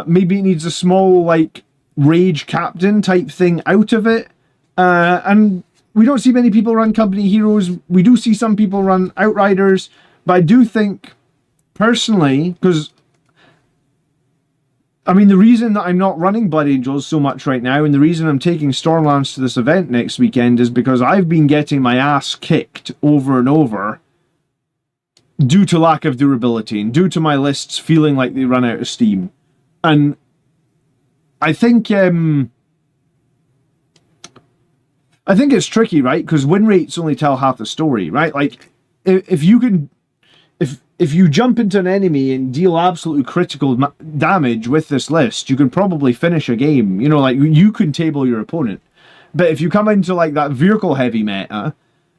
Maybe it needs a small, like, rage captain type thing out of it. And we don't see many people run company heroes. We do see some people run outriders, but I do think, personally, because I mean, the reason that I'm not running Blood Angels so much right now, and the reason I'm taking Stormlands to this event next weekend, is because I've been getting my ass kicked over and over due to lack of durability and due to my lists feeling like they run out of steam. And I think it's tricky, right? Because win rates only tell half the story, right? Like, if you jump into an enemy and deal absolutely critical damage with this list, you can probably finish a game. You know, like, you can table your opponent. But if you come into, like, that vehicle-heavy meta,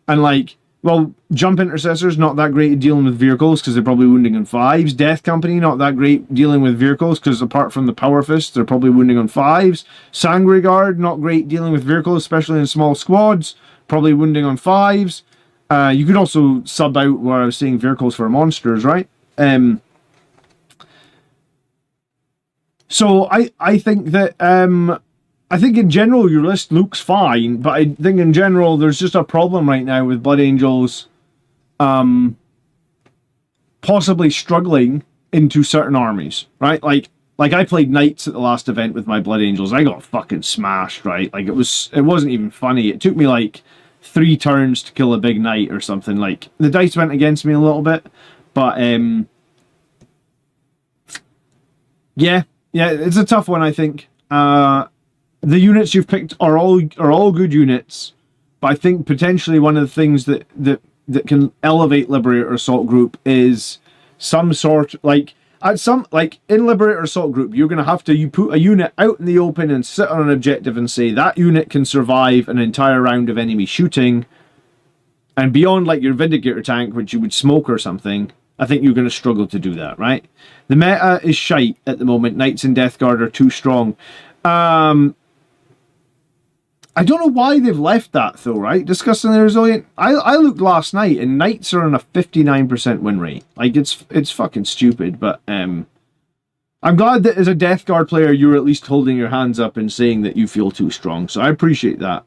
and, like, well, Jump Intercessor's not that great at dealing with vehicles, because they're probably wounding on 5s. Death Company, not that great dealing with vehicles, because apart from the Power Fist, they're probably wounding on 5s. Sangre Guard, not great dealing with vehicles, especially in small squads, probably wounding on 5s. You could also sub out where I was saying vehicles for monsters, right? So I think that I think in general your list looks fine, but I think in general there's just a problem right now with Blood Angels possibly struggling into certain armies, right? Like I played Knights at the last event with my Blood Angels. I got fucking smashed, right? Like it wasn't even funny. It took me like 3 turns to kill a big knight or something. Like, the dice went against me a little bit, but yeah, it's a tough one, I think. The units you've picked are all good units, but I think potentially one of the things that can elevate Liberator Assault Group is some sort, like, in Liberator Assault Group, you're going to have to, you put a unit out in the open and sit on an objective and say that unit can survive an entire round of enemy shooting. And beyond, like, your Vindicator tank, which you would smoke or something, I think you're going to struggle to do that, right? The meta is shite at the moment. Knights and Death Guard are too strong. I don't know why they've left that, though, right? Discussing the resilient. I looked last night, and Knights are on a 59% win rate. Like, it's fucking stupid, but I'm glad that as a Death Guard player, you're at least holding your hands up and saying that you feel too strong. So I appreciate that.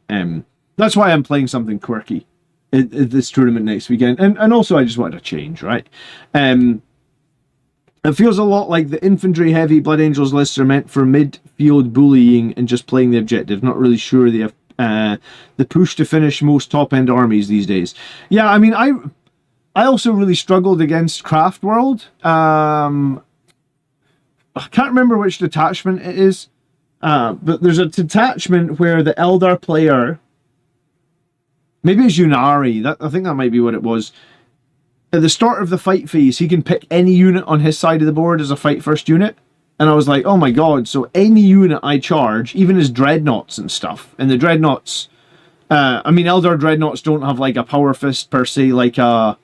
That's why I'm playing something quirky at this tournament next weekend. And also, I just wanted to change, right? It feels a lot like the infantry-heavy Blood Angels lists are meant for mid-field bullying and just playing the objective. Not really sure they have the push to finish most top-end armies these days. Yeah, I mean, I also really struggled against Craft World. I can't remember which detachment it is, but there's a detachment where the Eldar player, maybe it's Yunari, I think that might be what it was. At the start of the fight phase, he can pick any unit on his side of the board as a fight first unit. And I was like, oh my god, so any unit I charge, even his Dreadnoughts and stuff, and the Dreadnoughts, I mean, Eldar Dreadnoughts don't have like a Power Fist per se, like a,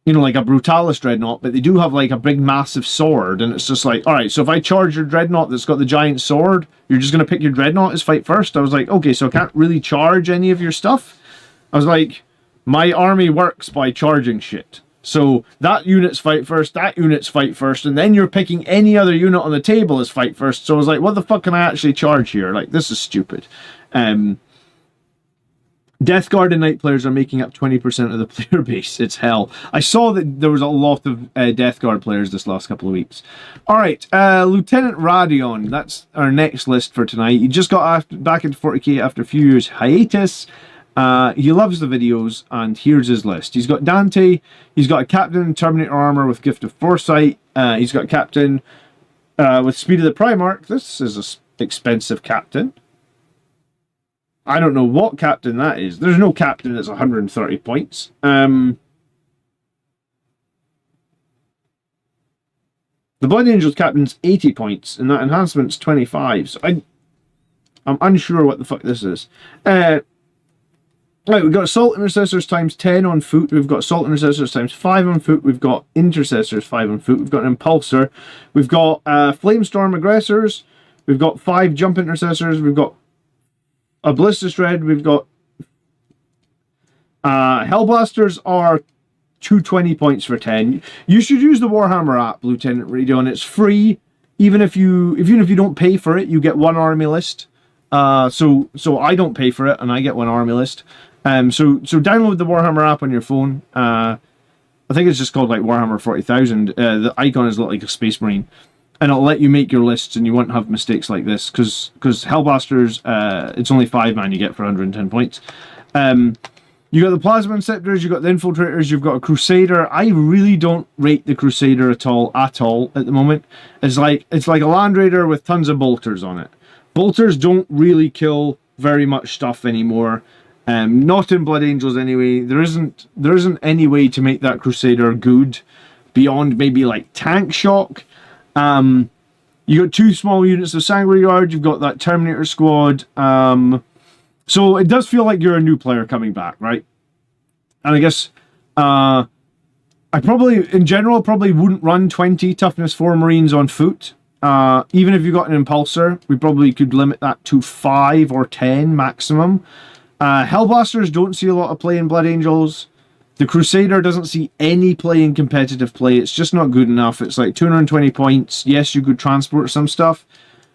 you know, like a Brutalis Dreadnought, but they do have like a big massive sword, and it's just like, alright, so if I charge your Dreadnought that's got the giant sword, you're just going to pick your Dreadnought as fight first? I was like, okay, so I can't really charge any of your stuff? I was like, my army works by charging shit. So that unit's fight first, that unit's fight first, and then you're picking any other unit on the table as fight first. So I was like, what the fuck can I actually charge here? Like, this is stupid. Death Guard and Knight players are making up 20% of the player base. It's hell. I saw that there was a lot of Death Guard players this last couple of weeks. Alright, Lieutenant Radion. That's our next list for tonight. He just got back into 40k after a few years hiatus. He loves the videos, and here's his list. He's got Dante, he's got a Captain in Terminator armor with Gift of Foresight, he's got a Captain with Speed of the Primarch. This is an expensive Captain. I don't know what Captain that is. There's no Captain that's 130 points. The Blood Angels Captain's 80 points, and that enhancement's 25. So I I'm unsure what the fuck this is. Right, we've got Assault Intercessors times 10 on foot. We've got Assault Intercessors times 5 on foot. We've got Intercessors 5 on foot. We've got an Impulsor. We've got Flamestorm Aggressors. We've got 5 Jump Intercessors. We've got a Ballista Shred. We've got Hellblasters are 220 points for 10. You should use the Warhammer app, Lieutenant Radio, and it's free. Even if you don't pay for it, you get 1 army list. So I don't pay for it, and I get 1 army list. So download the Warhammer app on your phone. I think it's just called like Warhammer 40,000. The icon is like a Space Marine, and it'll let you make your lists, and you won't have mistakes like this because Hellblasters, it's only 5 man you get for 110 points. You got the Plasma Inceptors, you got the Infiltrators, you've got a Crusader. I really don't rate the Crusader at all at the moment. It's like a Land Raider with tons of bolters on it. Bolters don't really kill very much stuff anymore. Not in Blood Angels anyway. There isn't any way to make that Crusader good beyond maybe like tank shock. You got 2 small units of Sanguinary Guard. You've got that Terminator squad. So it does feel like you're a new player coming back, right? And I guess I probably, in general, probably wouldn't run 20 Toughness 4 Marines on foot. Even if you got an Impulsor, we probably could limit that to 5 or 10 maximum. Hellblasters don't see a lot of play in Blood Angels. The Crusader doesn't see any play in competitive play. It's just not good enough. It's like 220 points. Yes, you could transport some stuff,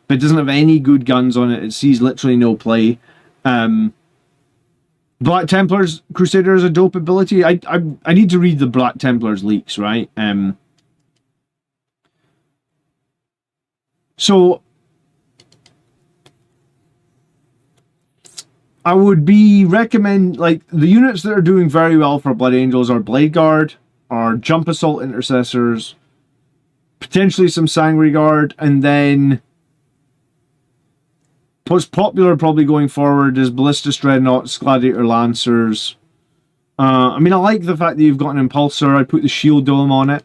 but it doesn't have any good guns on it. It sees literally no play. Black Templars Crusader is a dope ability. I need to read the Black Templars leaks, right? So I would recommend like the units that are doing very well for Blood Angels are Blade Guard, are Jump Assault Intercessors, potentially some Sanguinary Guard, and then what's popular probably going forward is Ballistus Dreadnoughts, Gladiator Lancers. I mean, I like the fact that you've got an Impulsor. I put the Shield Dome on it.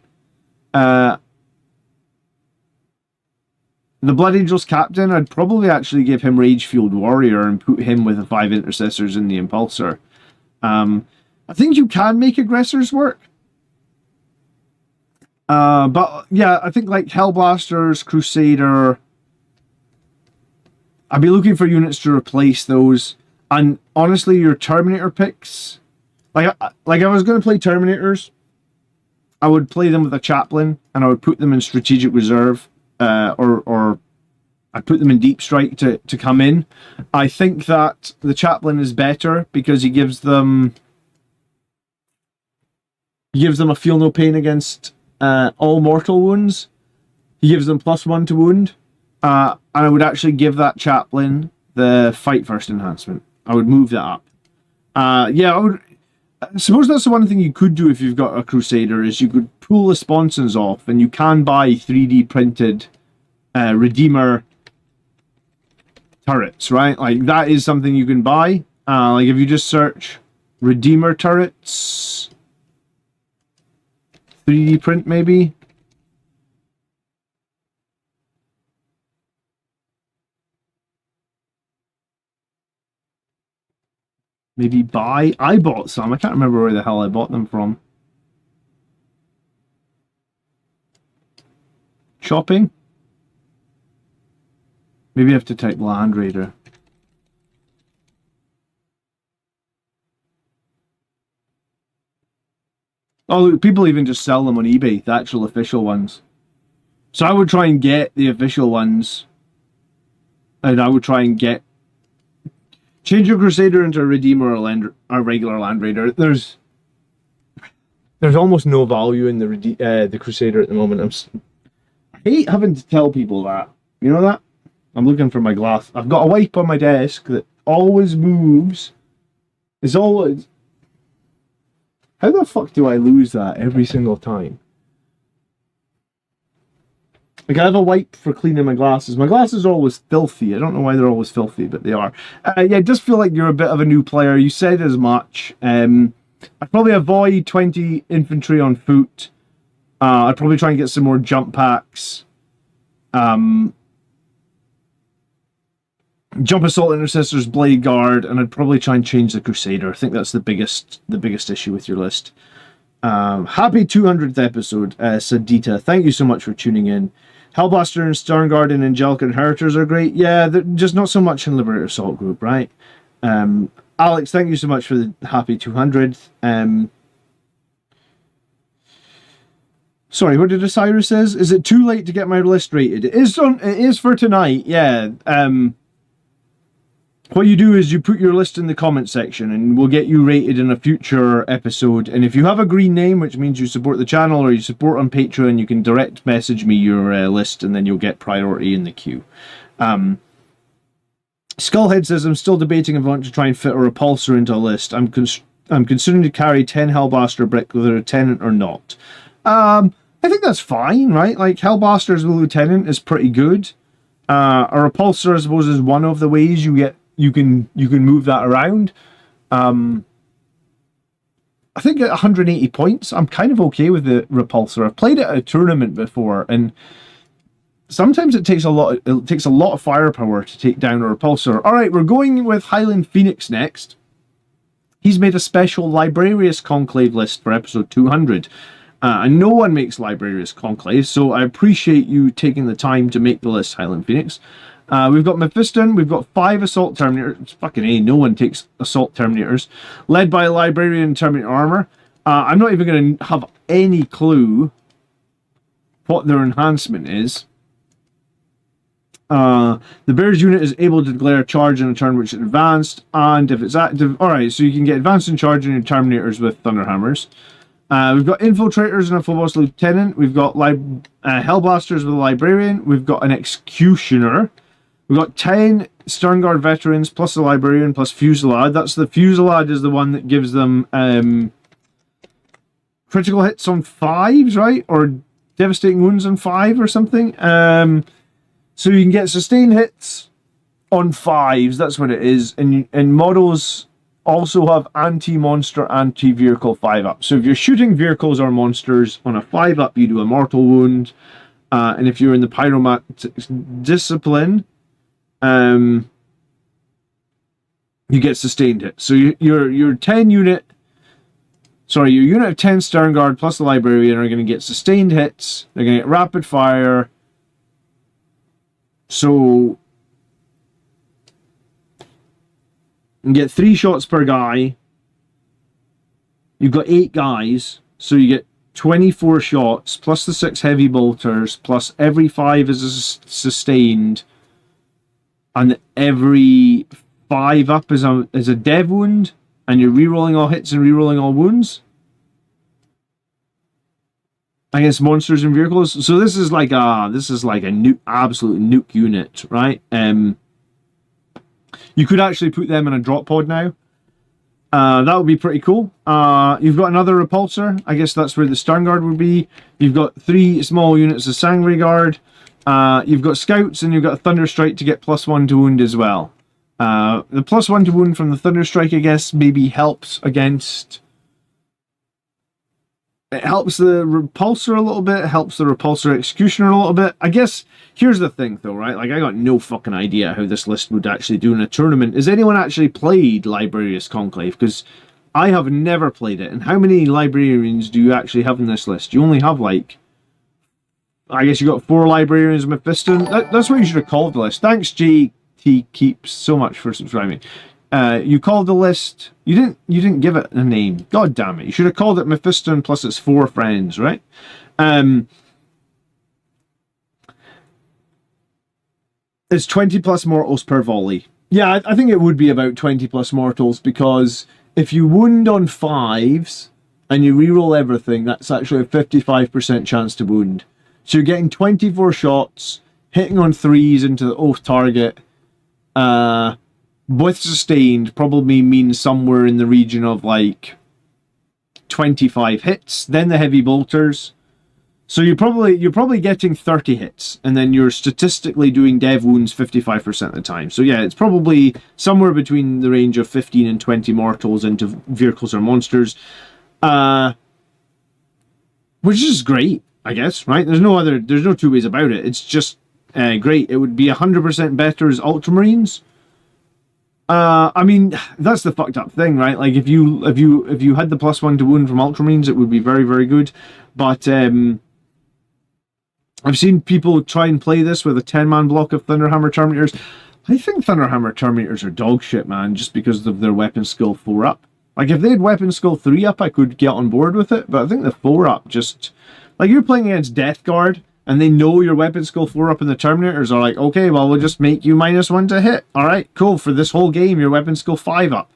The Blood Angels Captain, I'd probably actually give him Rage Fueled Warrior and put him with the 5 Intercessors in the Impulsor. I think you can make Aggressors work. But yeah, I think like Hellblasters, Crusader, I'd be looking for units to replace those. And honestly, your Terminator picks, like if I was going to play Terminators, I would play them with a Chaplain, and I would put them in Strategic Reserve, or I'd put them in Deep Strike to come in. I think that the Chaplain is better because he gives them a feel no pain against all mortal wounds. He gives them +1 to wound. And I would actually give that Chaplain the Fight First enhancement. I would move that up. Yeah, I suppose that's the one thing you could do if you've got a Crusader, is you could pull the sponsons off, and you can buy 3D printed Redeemer turrets, right? Like, that is something you can buy. Like, if you just search Redeemer turrets, 3D print maybe. Maybe buy. I bought some. I can't remember where the hell I bought them from. Shopping? Maybe I have to type Land Raider. Oh, look, people even just sell them on eBay, the actual official ones. So I would try and get the official ones. And I would try and get... Change your Crusader into a Redeemer or a regular Land Raider. There's almost no value in the Crusader at the moment. I hate having to tell people that. You know that? I'm looking for my glass. I've got a wipe on my desk that always moves. It's always... How the fuck do I lose that every single time? Like, I have a wipe for cleaning my glasses. My glasses are always filthy. I don't know why they're always filthy, but they are. Yeah, it does feel like you're a bit of a new player. You said as much. I'd probably avoid 20 infantry on foot. I'd probably try and get some more jump packs. Jump Assault Intercessors, Blade Guard, and I'd probably try and change the Crusader. I think that's the biggest issue with your list. Happy 200th episode, Sadita. Thank you so much for tuning in. Hellblaster and Sternguard and Angelic Inheritors are great. Yeah, they're just not so much in Liberator Assault Group, right? Alex, thank you so much for the happy 200th. Sorry, what did Osiris says? Is it too late to get my list rated? It is for tonight, yeah. What you do is you put your list in the comment section and we'll get you rated in a future episode. And if you have a green name, which means you support the channel or you support on Patreon, you can direct message me your list and then you'll get priority in the queue. Skullhead says, I'm still debating if I want to try and fit a repulsor into a list. I'm considering to carry 10 Hellblaster brick whether a tenant or not. I think that's fine, right? Like, Hellblaster as a lieutenant is pretty good. A repulsor, I suppose, is one of the ways you can move that around. I think at 180 points, I'm kind of okay with the repulsor. I've played it at a tournament before, and sometimes it takes a lot of firepower to take down a repulsor. All right, we're going with Highland Phoenix next. He's made a special Librarius Conclave list for episode 200. And no one makes Librarius Conclave, so I appreciate you taking the time to make the list, Highland Phoenix. We've got Mephiston, we've got 5 Assault Terminators. It's fucking A, no one takes Assault Terminators. Led by a Librarian Terminator Armor. I'm not even going to have any clue what their enhancement is. The Bears unit is able to declare charge in a turn which is advanced, and if it's active... Alright, so you can get advanced in charge on your Terminators with Thunderhammers. We've got Infiltrators and a Phobos Lieutenant. We've got Hellblasters with a Librarian. We've got an Executioner. We've got 10 Sternguard Veterans plus a Librarian plus Fusillade. That's the Fusillade is the one that gives them critical hits on 5s, right? Or devastating wounds on 5 or something. So you can get sustained hits on 5s. That's what it is. And models also have anti-monster, anti-vehicle 5-up. So if you're shooting vehicles or monsters on a 5-up, you do a mortal wound. And if you're in the Pyromantic discipline, you get sustained hits. So your unit of 10 Sternguard plus the Librarian are going to get sustained hits. They're going to get rapid fire. So you get 3 shots per guy. You've got 8 guys, so you get 24 shots plus the 6 heavy bolters plus every 5 is a sustained, and every 5 up is a dev wound, and you're rerolling all hits and rerolling all wounds against monsters and vehicles. So this is like a nuke, absolute nuke unit, right? You could actually put them in a drop pod now. That would be pretty cool. You've got another repulsor. I guess that's where the Sternguard would be. You've got 3 small units of Sangre Guard. You've got scouts, and you've got a Thunderstrike to get +1 to wound as well. The +1 to wound from the Thunderstrike, I guess, maybe helps against... It helps the repulsor a little bit. It helps the repulsor executioner a little bit. I guess, here's the thing though, right? Like, I got no fucking idea how this list would actually do in a tournament. Has anyone actually played Librarius Conclave? Because I have never played it. And how many Librarians do you actually have in this list? You only have, like... I guess you got 4 Librarians and Mephiston. That's what you should have called the list. Thanks, JT Keeps, so much for subscribing. You called the list... You didn't give it a name. God damn it. You should have called it Mephiston plus its 4 friends, right? It's 20 plus mortals per volley. Yeah, I think it would be about 20 plus mortals, because if you wound on 5s and you reroll everything, that's actually a 55% chance to wound. So you're getting 24 shots, hitting on 3s into the oath target, with sustained probably means somewhere in the region of like 25 hits, then the heavy bolters. So you're probably getting 30 hits, and then you're statistically doing dev wounds 55% of the time. So yeah, it's probably somewhere between the range of 15 and 20 mortals into vehicles or monsters, which is great, I guess, right? There's no two ways about it. It's just great. It would be 100% better as Ultramarines. I mean, that's the fucked up thing, right? Like, if you had the +1 to wound from Ultramarines, it would be very, very good. But I've seen people try and play this with a 10-man block of Thunderhammer Terminators. I think Thunderhammer Terminators are dog shit, man, just because of their weapon skill 4-up. Like, if they had weapon skill 3-up, I could get on board with it, but I think the 4-up just... Like, you're playing against Death Guard, and they know your weapon skill 4-up, and the Terminators are like, okay, well, we'll just make you -1 to hit. Alright, cool, for this whole game, your weapon skill 5-up.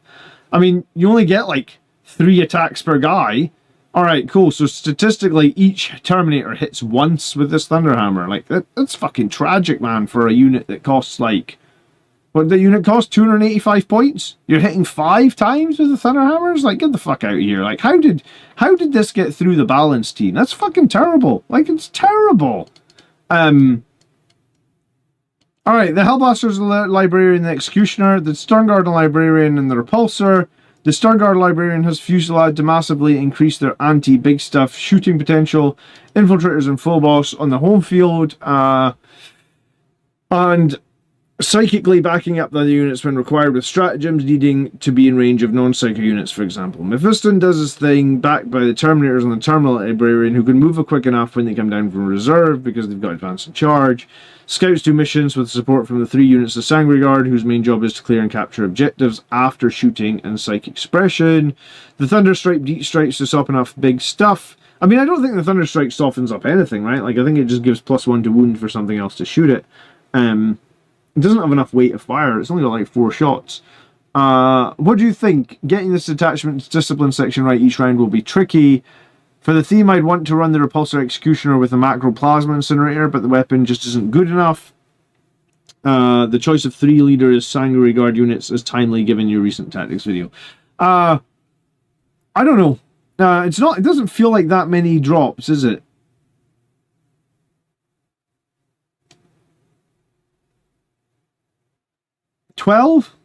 I mean, you only get, like, 3 attacks per guy. Alright, cool, so statistically, each Terminator hits once with this Thunderhammer. Like, that's fucking tragic, man, for a unit that costs, like... What the unit cost? 285 points? You're hitting 5 times with the Thunderhammers? Like, get the fuck out of here. Like, how did this get through the balance team? That's fucking terrible. Like, it's terrible. Alright, the Hellblaster's the Librarian, the Executioner, the Sternguard and Librarian, and the Repulsor. The Sternguard Librarian has Fusillade to massively increase their anti-big stuff shooting potential, infiltrators and full boss on the home field, and psychically backing up the other units when required with stratagems needing to be in range of non-psycho units, for example. Mephiston does his thing, backed by the Terminators and the Terminal Librarian, who can move quick enough when they come down from reserve because they've got advance and charge. Scouts do missions with support from the 3 units of Sangre Guard, whose main job is to clear and capture objectives after shooting and psychic expression. The Thunderstrike deep strikes to soften up big stuff. I mean, I don't think the Thunderstrike softens up anything, right? Like, I think it just gives +1 to wound for something else to shoot it. It doesn't have enough weight of fire. It's only got like 4 shots. What do you think? Getting this attachment discipline section right each round will be tricky. For the theme, I'd want to run the Repulsor Executioner with a macro plasma incinerator, but the weapon just isn't good enough. The choice of 3 leaders, Sangre Guard units is timely given your recent tactics video. I don't know. It doesn't feel like that many drops, is it? 12?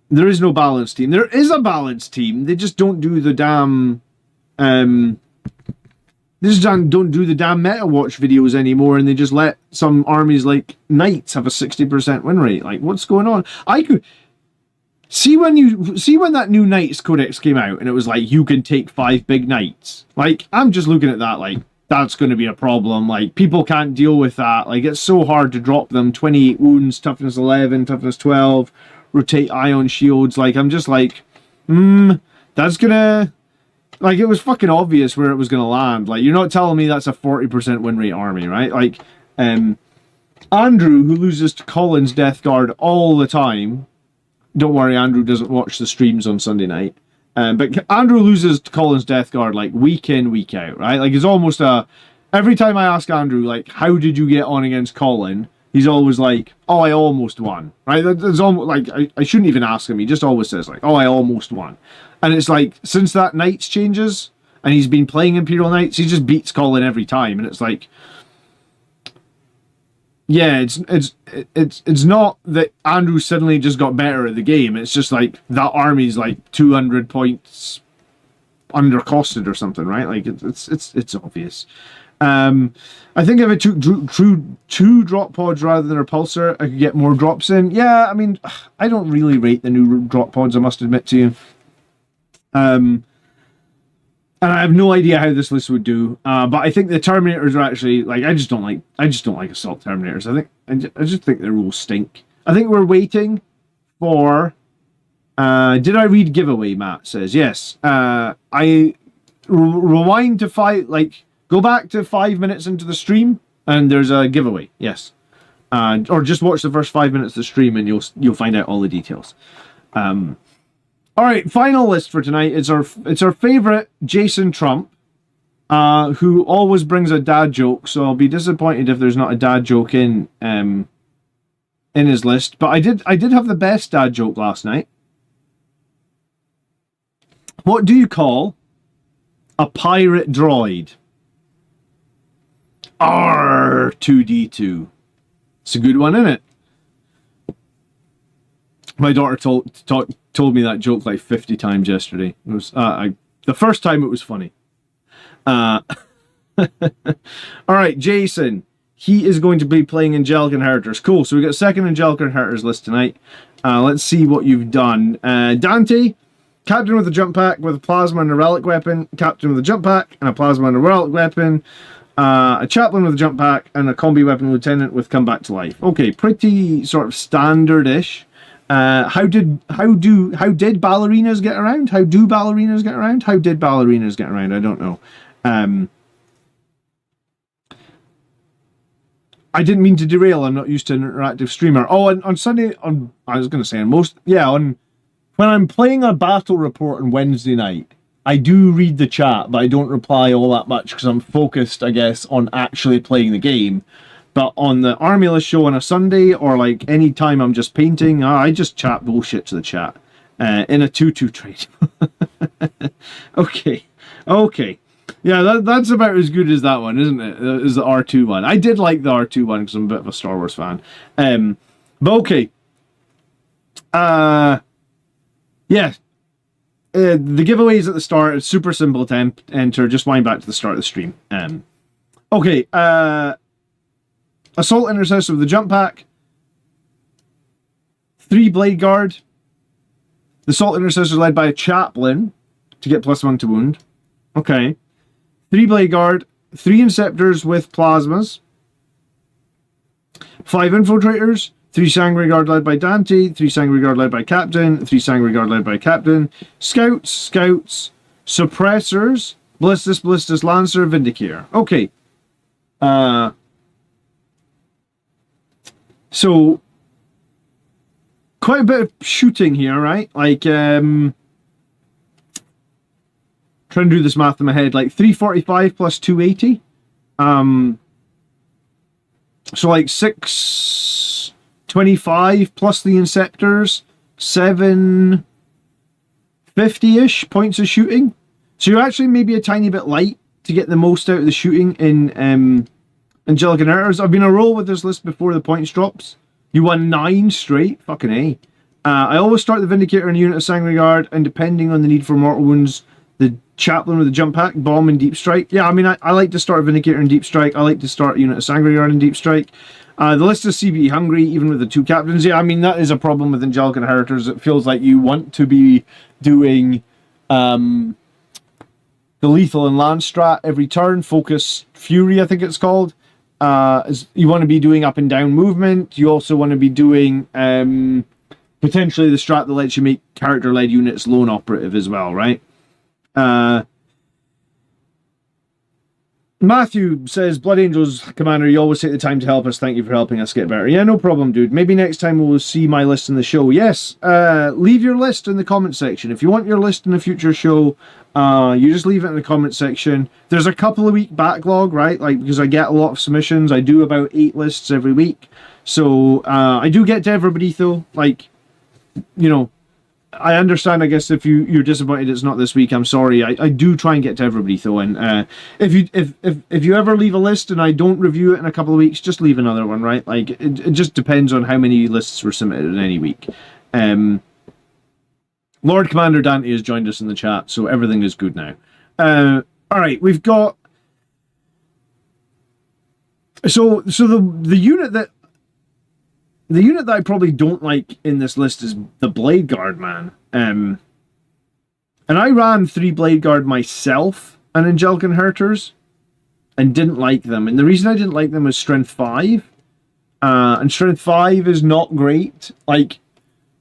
There is no balance team. There is a balance team. They just don't do the damn they just don't do the damn meta watch videos anymore, and they just let some armies like Knights have a 60% win rate. Like, what's going on? I could see when that new Knights Codex came out and it was like you can take 5 big Knights. Like, I'm just looking at that like that's going to be a problem. Like, people can't deal with that. Like, it's so hard to drop them. 28 wounds, toughness 11, toughness 12, rotate ion shields. Like, I'm just like, that's gonna... Like, it was fucking obvious where it was going to land. Like, you're not telling me that's a 40% win rate army, right? Like, Andrew, who loses to Colin's Death Guard all the time... Don't worry, Andrew doesn't watch the streams on Sunday night. But Andrew loses to Colin's Death Guard, like, week in, week out, right? Like, it's almost a... Every time I ask Andrew, like, how did you get on against Colin? He's always like, oh, I almost won, right? It's almost, like, I shouldn't even ask him. He just always says, like, oh, I almost won. And it's like, since that Knights changes, and he's been playing Imperial Knights, he just beats Colin every time. And it's like... Yeah, it's not that Andrew suddenly just got better at the game. It's just like that army's like 200 points undercosted or something, right? Like it's obvious. I think if I took two drop pods rather than Repulsor, I could get more drops in. Yeah, I mean, I don't really rate the new drop pods, I must admit to you. And I have no idea how this list would do, but I think the Terminators are actually like I just don't like assault Terminators. I just think the rules stink. I think we're waiting for. Did I read giveaway? Matt says yes. I rewind to 5. Like, go back to 5 minutes into the stream, and there's a giveaway. Yes, or just watch the first 5 minutes of the stream, and you'll find out all the details. All right, final list for tonight. It's our favorite Jason Trump, who always brings a dad joke. So I'll be disappointed if there's not a dad joke in his list. But I did have the best dad joke last night. What do you call a pirate droid? R2D2. It's a good one, isn't it? My daughter told me that joke like 50 times yesterday. It was the first time it was funny. All right, Jason. he is going to be playing Angelic Inheritors. Cool, so we got a second Angelic Inheritors list tonight. Let's see what you've done. Dante, Captain with a jump pack with a plasma and a relic weapon. Captain with a jump pack and a plasma and a relic weapon. A Chaplain with a jump pack and a combi weapon lieutenant with come back to life. Okay, pretty sort of standard-ish. How did ballerinas get around? How do ballerinas get around? How did ballerinas get around? I don't know. I didn't mean to derail. I'm not used to an interactive streamer. Oh, on Sunday, I was going to say when I'm playing a battle report on Wednesday night, I do read the chat, but I don't reply all that much because I'm focused, I guess, on actually playing the game. But on the Army List show on a Sunday, or like any time I'm just painting, I just chat bullshit to the chat in a 2-2 trade. Okay. Yeah, that's about as good as that one, isn't it? Is the R2 one. I did like the R2 one because I'm a bit of a Star Wars fan. But okay. Yeah. The giveaways at the start, it's super simple to enter. Just wind back to the start of the stream. Okay. Assault Intercessor with the jump pack. 3 Blade Guard. The Assault Intercessor led by a Chaplain to get +1 to wound. Okay. 3 Blade Guard, 3 Inceptors with plasmas, 5 Infiltrators, 3 Sanguinary Guard led by Dante, 3 Sanguinary Guard led by Captain, 3 Sanguinary Guard led by Captain, Scouts, Suppressors, Ballistus, Lancer, Vindicator. Okay. So, quite a bit of shooting here, right? Like, trying to do this math in my head, like 345 plus 280. So like 625 plus the Inceptors, 750-ish points of shooting. So you're actually maybe a tiny bit light to get the most out of the shooting in Angelic Inheritors. I've been a roll with this list before the points drops. You won 9 straight. Fucking A. I always start the Vindicator in a unit of Sanguinary Guard, and depending on the need for mortal wounds, the Chaplain with the jump pack, bomb and deep strike. Yeah, I mean, I like to start Vindicator and deep strike. I like to start a unit of Sanguinary Guard and deep strike. The list is CBE hungry, even with the 2 captains. Yeah, I mean, that is a problem with Angelic Inheritors. It feels like you want to be doing the lethal and land strat every turn. Focus Fury, I think it's called. You want to be doing up and down movement. You also want to be doing potentially the strat that lets you make character-led units lone operative as well, right? Matthew says, Blood Angels, Commander, you always take the time to help us. Thank you for helping us get better. Yeah, no problem, dude. Maybe next time we'll see my list in the show. Yes, leave your list in the comment section. If you want your list in a future show, you just leave it in the comment section. There's a couple of week backlog, right? Like, because I get a lot of submissions. I do about 8 lists every week. So, I do get to everybody, though. Like, you know, I understand, I guess, if you're disappointed it's not this week. I'm sorry. I do try and get to everybody, though. And if you ever leave a list and I don't review it in a couple of weeks, just leave another one, right? Like, it just depends on how many lists were submitted in any week. Lord Commander Dante has joined us in the chat, so everything is good now. All right, we've got... So the unit that... The unit that I probably don't like in this list is the Blade Guard, man. And I ran 3 Blade Guard myself and Angelic Inheritors and didn't like them. And the reason I didn't like them was Strength 5. And Strength 5 is not great. Like,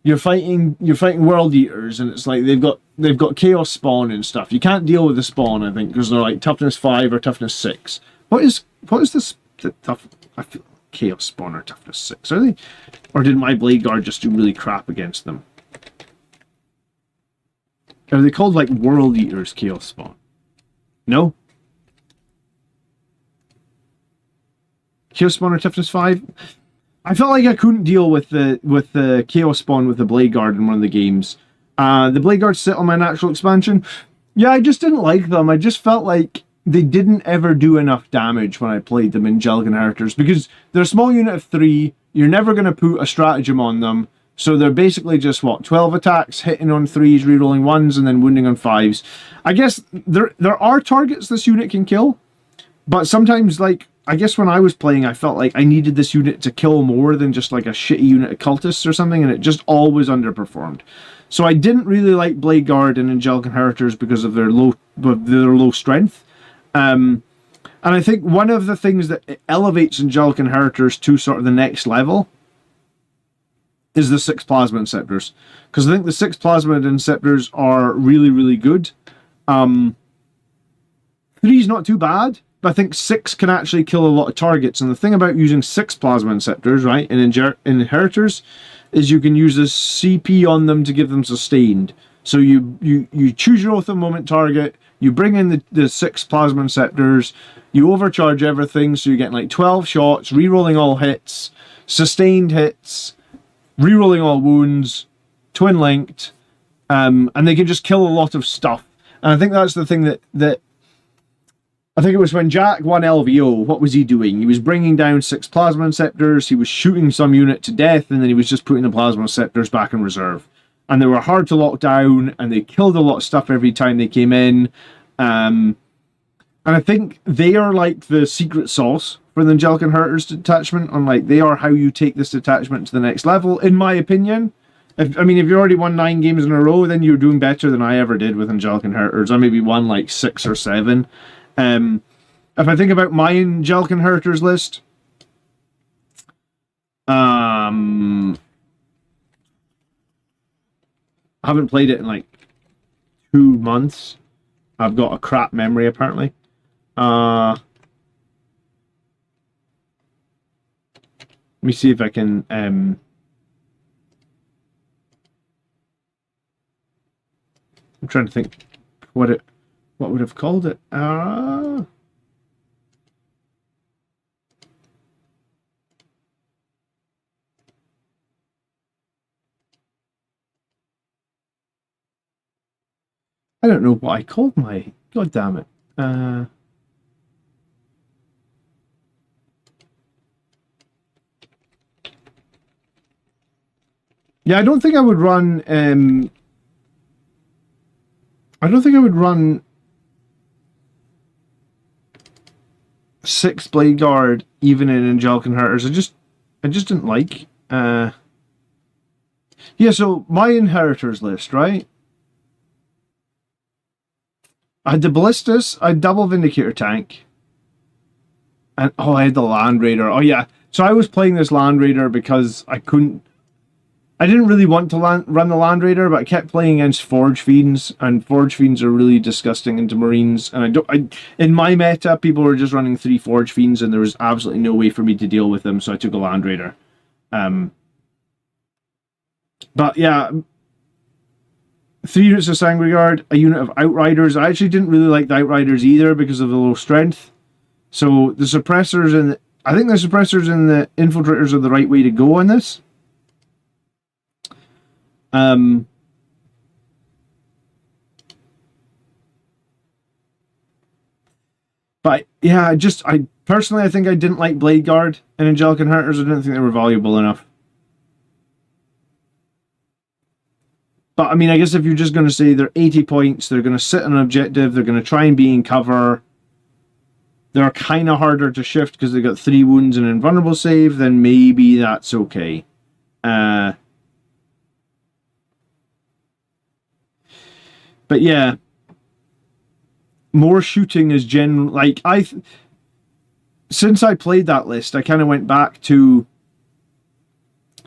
you're fighting World Eaters, and it's like they've got Chaos Spawn and stuff. You can't deal with the Spawn, I think, because they're like Toughness 5 or Toughness 6. What is this tough? I feel Chaos Spawn or Toughness 6, are they? Or did my Blade Guard just do really crap against them? Are they called like World Eaters Chaos Spawn? No? Chaos Spawn or Toughness 5? I felt like I couldn't deal with the Chaos Spawn with the Blade Guard in one of the games. The Blade Guard sit on my natural expansion. Yeah, I just didn't like them. I just felt like they didn't ever do enough damage when I played them in Angelic Inheritors, because they're a small unit of 3, you're never going to put a stratagem on them, so they're basically just, 12 attacks, hitting on 3s, rerolling 1s, and then wounding on 5s. I guess there are targets this unit can kill, but sometimes, like, I guess when I was playing, I felt like I needed this unit to kill more than just like a shitty unit of cultists or something, and it just always underperformed. So I didn't really like Blade Guard and Angelic Inheritors because of their low strength. And I think one of the things that elevates Angelic Inheritors to sort of the next level is the 6 Plasma Inceptors. Because I think the 6 Plasma Inceptors are really, really good. 3's not too bad, but I think 6 can actually kill a lot of targets. And the thing about using 6 Plasma Inceptors, right, in Inheritors, is you can use a CP on them to give them sustained. So you choose your Oath of Moment target, you bring in the 6 Plasma Inceptors, you overcharge everything, so you're getting like 12 shots, re-rolling all hits, sustained hits, re-rolling all wounds, twin linked, and they can just kill a lot of stuff. And I think that's the thing that I think it was when Jack won LVO, what was he doing? He was bringing down 6 Plasma Inceptors, he was shooting some unit to death, and then he was just putting the Plasma Inceptors back in reserve. And they were hard to lock down, and they killed a lot of stuff every time they came in. And I think they are like the secret sauce for the Angelic Inheritors detachment, on like they are how you take this detachment to the next level, in my opinion. If you already won 9 games in a row, then you're doing better than I ever did with Angelic Inheritors. I maybe won like 6 or 7. If I think about my Angelic Inheritors list, I haven't played it in like 2 months. I've got a crap memory apparently. Let me see if I can I'm trying to think what would have called it. I don't know what I called my. God damn it. Yeah, I don't think I would run. I don't think I would run 6 Blade Guard even in Angelic Inheritors. I just didn't like. Yeah, so my Inheritors list, right? I had the Ballistas, I had double Vindicator tank, and I had the Land Raider. Oh yeah, so I was playing this Land Raider because I didn't really want to run the Land Raider, but I kept playing against Forge Fiends, and Forge Fiends are really disgusting into Marines. And in my meta, people were just running 3 Forge Fiends, and there was absolutely no way for me to deal with them, so I took a Land Raider. But yeah, 3 units of Sanguinary Guard, a unit of Outriders. I actually didn't really like the Outriders either because of the low strength. So the suppressors and I think the suppressors and the infiltrators are the right way to go on this. But yeah, I personally, I think I didn't like Blade Guard and Angelic Inheritors. I didn't think they were valuable enough. But I mean, I guess if you're just going to say they're 80 points, they're going to sit on an objective, they're going to try and be in cover, they're kind of harder to shift because they got 3 wounds and invulnerable save, then maybe that's okay. But yeah, more shooting is like since I played that list, I kind of went back to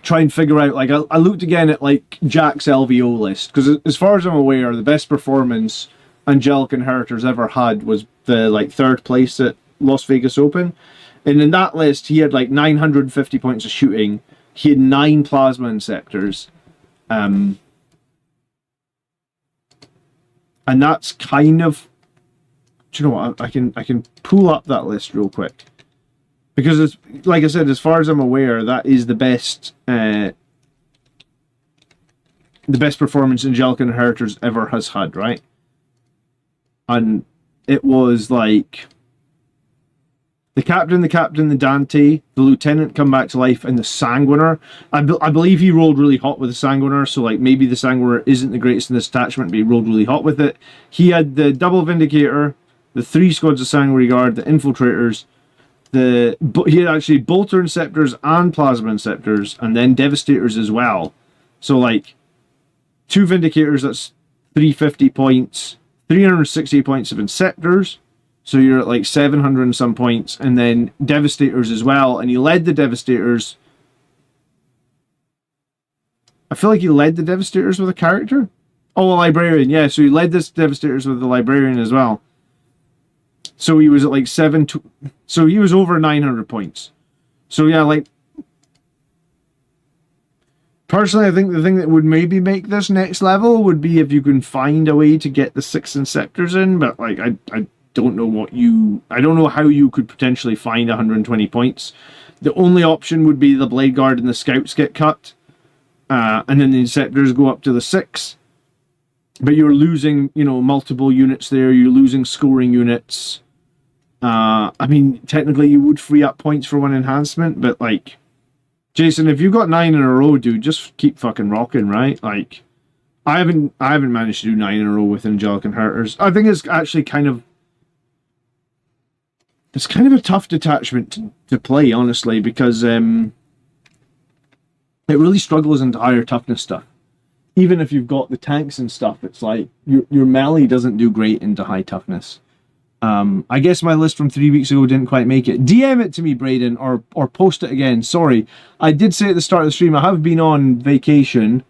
try and figure out, like, I looked again at like Jack's LVO list, because as far as I'm aware, the best performance Angelic Inheritors ever had was the like 3rd place at Las Vegas Open, and in that list he had like 950 points of shooting. He had 9 Plasma Inceptors, and that's kind of, do you know what, I can pull up that list real quick. Because, it's, like I said, as far as I'm aware, that is the best performance Angelic Inheritors ever has had, right? And it was like the captain, the Dante, the lieutenant come back to life, and the Sanguiner. I believe he rolled really hot with the Sanguiner, so like maybe the Sanguiner isn't the greatest in this attachment, but he rolled really hot with it. He had the double Vindicator, the 3 squads of Sanguinary Guard, the Infiltrators, He had actually bolter inceptors and plasma inceptors, and then devastators as well. So like 2 vindicators, that's 350 points, 360 points of inceptors. So you're at like 700 and some points, and then devastators as well. And he led the devastators. I feel like he led the devastators with a character. Oh, a librarian, yeah. So he led this devastators with the librarian as well. So he was at like so he was over 900 points. So yeah, like personally, I think the thing that would maybe make this next level would be if you can find a way to get the 6 inceptors in. But like I don't know I don't know how you could potentially find 120 points. The only option would be the Blade Guard and the Scouts get cut. And then the Inceptors go up to the 6. But you're losing, multiple units there. You're losing scoring units. I mean, technically you would free up points for 1 enhancement, but like, Jason, if you got 9 in a row, dude, just keep fucking rocking, right? Like, I haven't managed to do 9 in a row with Angelic Inheritors. I think it's actually kind of a tough detachment to play, honestly, because it really struggles into higher toughness stuff. Even if you've got the tanks and stuff, it's like your melee doesn't do great into high toughness. I guess my list from 3 weeks ago didn't quite make it. DM it to me, Braden, or post it again. Sorry, I did say at the start of the stream I have been on vacation.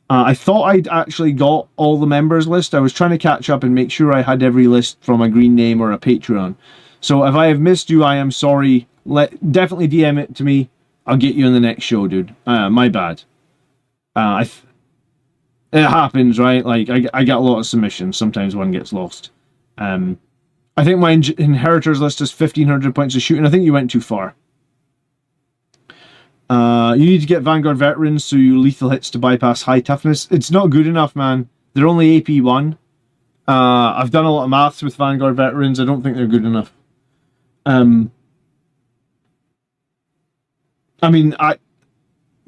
I thought I'd actually got all the members list. I was trying to catch up and make sure I had every list from a green name or a Patreon. So if I have missed you, I am sorry. Definitely DM it to me. I'll get you in the next show, dude. My bad. It happens, right? Like, I get a lot of submissions. Sometimes one gets lost. I think my Inheritors list is 1,500 points of shooting. I think you went too far. You need to get Vanguard Veterans so you lethal hits to bypass high toughness. It's not good enough, man. They're only AP 1. I've done a lot of maths with Vanguard Veterans. I don't think they're good enough.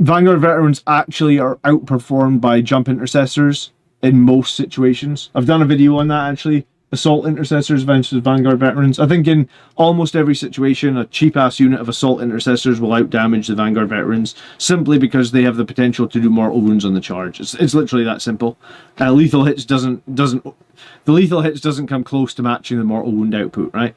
Vanguard Veterans actually are outperformed by Jump Intercessors in most situations. I've done a video on that, actually. Assault Intercessors versus Vanguard Veterans. I think in almost every situation, a cheap-ass unit of Assault Intercessors will outdamage the Vanguard Veterans, simply because they have the potential to do mortal wounds on the charge. It's literally that simple. Lethal hits doesn't come close to matching the mortal wound output, right?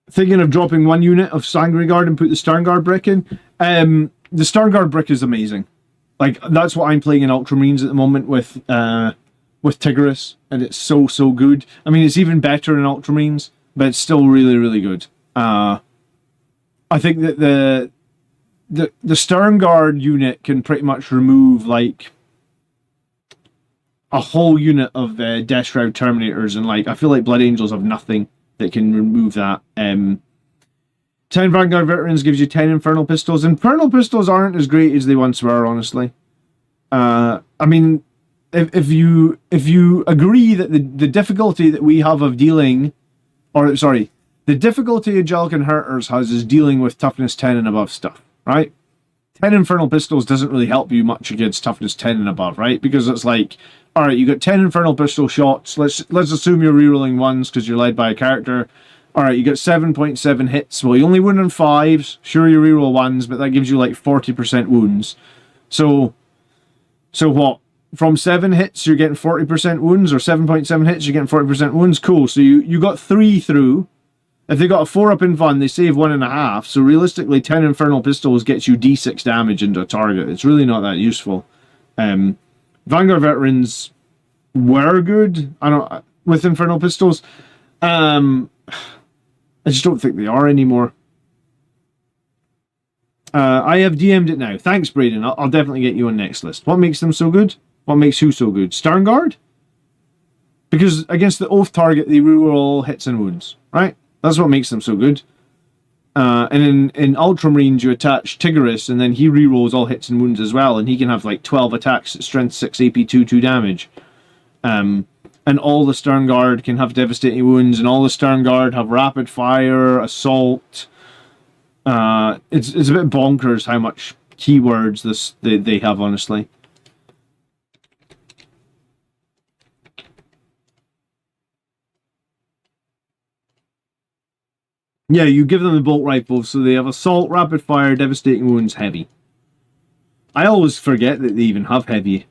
Thinking of dropping 1 unit of Sanguinary Guard and put the Stern Guard brick in. The Stern Guard brick is amazing. Like, that's what I'm playing in Ultramarines at the moment with Tigris, and it's so good. I mean, it's even better in Ultramarines, but it's still really, really good. I think that the Stern Guard unit can pretty much remove, like, a whole unit of Death Shroud Terminators, and, like, I feel like Blood Angels have nothing that can remove that. 10 Vanguard Veterans gives you 10 Infernal Pistols. Infernal Pistols aren't as great as they once were, honestly. I mean, if you agree that the difficulty that we have of dealing, the difficulty Angelic Inheritors has is dealing with toughness 10 and above stuff, right? 10 Infernal Pistols doesn't really help you much against toughness 10 and above, right? Because it's like, alright, you got 10 Infernal Pistol shots. Let's assume you're rerolling 1s because you're led by a character. Alright, you got 7.7 hits. Well, you only wound on 5s. Sure, you reroll 1s, but that gives you like 40% wounds. So what? From 7 hits, you're getting 40% wounds, or 7.7 hits, you're getting 40% wounds. Cool. So you got 3 through. If they got a 4 up in fun, they save 1.5. So realistically, 10 Infernal Pistols gets you D6 damage into a target. It's really not that useful. Vanguard Veterans were good. With Infernal Pistols. I just don't think they are anymore. I have DM'd it now. Thanks, Braden. I'll definitely get you on next list. What makes them so good? What makes who so good? Stern Guard? Because against the Oath target, they reroll hits and wounds, right? That's what makes them so good. And in Ultramarines, you attach Tigris, and then he rerolls all hits and wounds as well, and he can have like 12 attacks at strength 6 AP 2 damage. And all the Stern Guard can have devastating wounds, and all the Stern Guard have rapid fire, assault. It's a bit bonkers how much keywords they have, honestly. Yeah, you give them the bolt rifle, so they have assault, rapid fire, devastating wounds, heavy. I always forget that they even have heavy.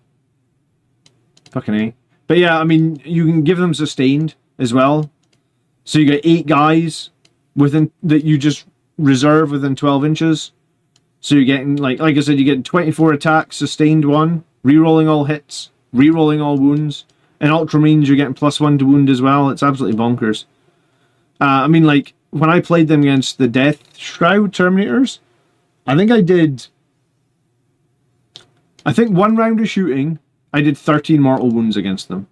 Fucking A. But yeah, I mean, you can give them sustained as well. So you get 8 guys within that you just reserve within 12 inches. So you're getting, like I said, you get 24 attacks, sustained 1, re-rolling all hits, re-rolling all wounds. And Ultramarines, you're getting +1 to wound as well. It's absolutely bonkers. I mean, like, when I played them against the Death Shroud Terminators, I think 1 round of shooting, I did 13 mortal wounds against them.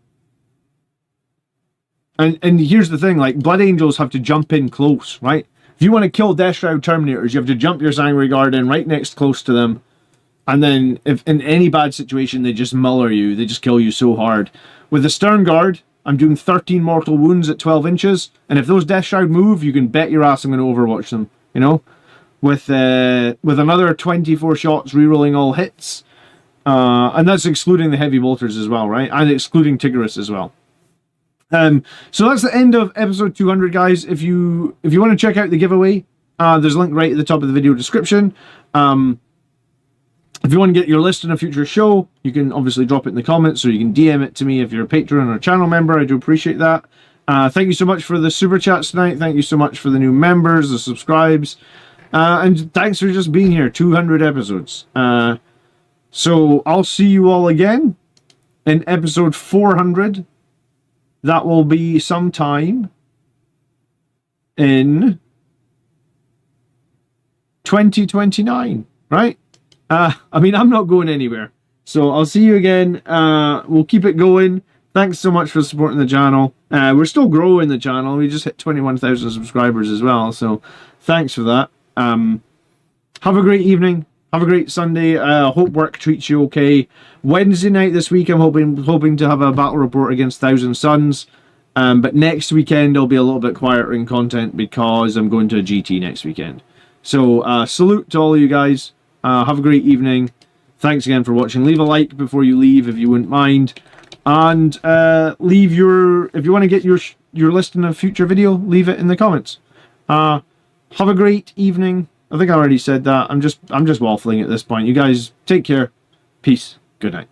And here's the thing, like, Blood Angels have to jump in close, right? If you want to kill Death Shroud Terminators, you have to jump your Sanguinary Guard in right next close to them. And then, if in any bad situation, they just muller you. They just kill you so hard. With the Stern Guard, I'm doing 13 mortal wounds at 12 inches. And if those Death Shroud move, you can bet your ass I'm going to overwatch them, you know? With another 24 shots, rerolling all hits. And that's excluding the heavy bolters as well, right? And excluding Tigris as well. So that's the end of episode 200, guys. If you want to check out the giveaway, there's a link right at the top of the video description. If you want to get your list in a future show, you can obviously drop it in the comments, or you can DM it to me if you're a patron or a channel member. I do appreciate that. Thank you so much for the super chats tonight. Thank you so much for the new members, the subscribes, and thanks for just being here. 200 episodes. So I'll see you all again in episode 400. That will be sometime in 2029, right? I mean, I'm not going anywhere. So I'll see you again. We'll keep it going. Thanks so much for supporting the channel. We're still growing the channel. We just hit 21,000 subscribers as well. So thanks for that. Have a great evening. Have a great Sunday. Hope work treats you okay. Wednesday night this week, I'm hoping to have a battle report against Thousand Suns. But next weekend, I'll be a little bit quieter in content because I'm going to a GT next weekend. So salute to all of you guys. Have a great evening. Thanks again for watching. Leave a like before you leave if you wouldn't mind. And leave if you want to get your list in a future video, leave it in the comments. Have a great evening. I think I already said that. I'm just waffling at this point. You guys take care. Peace. Good night.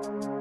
you.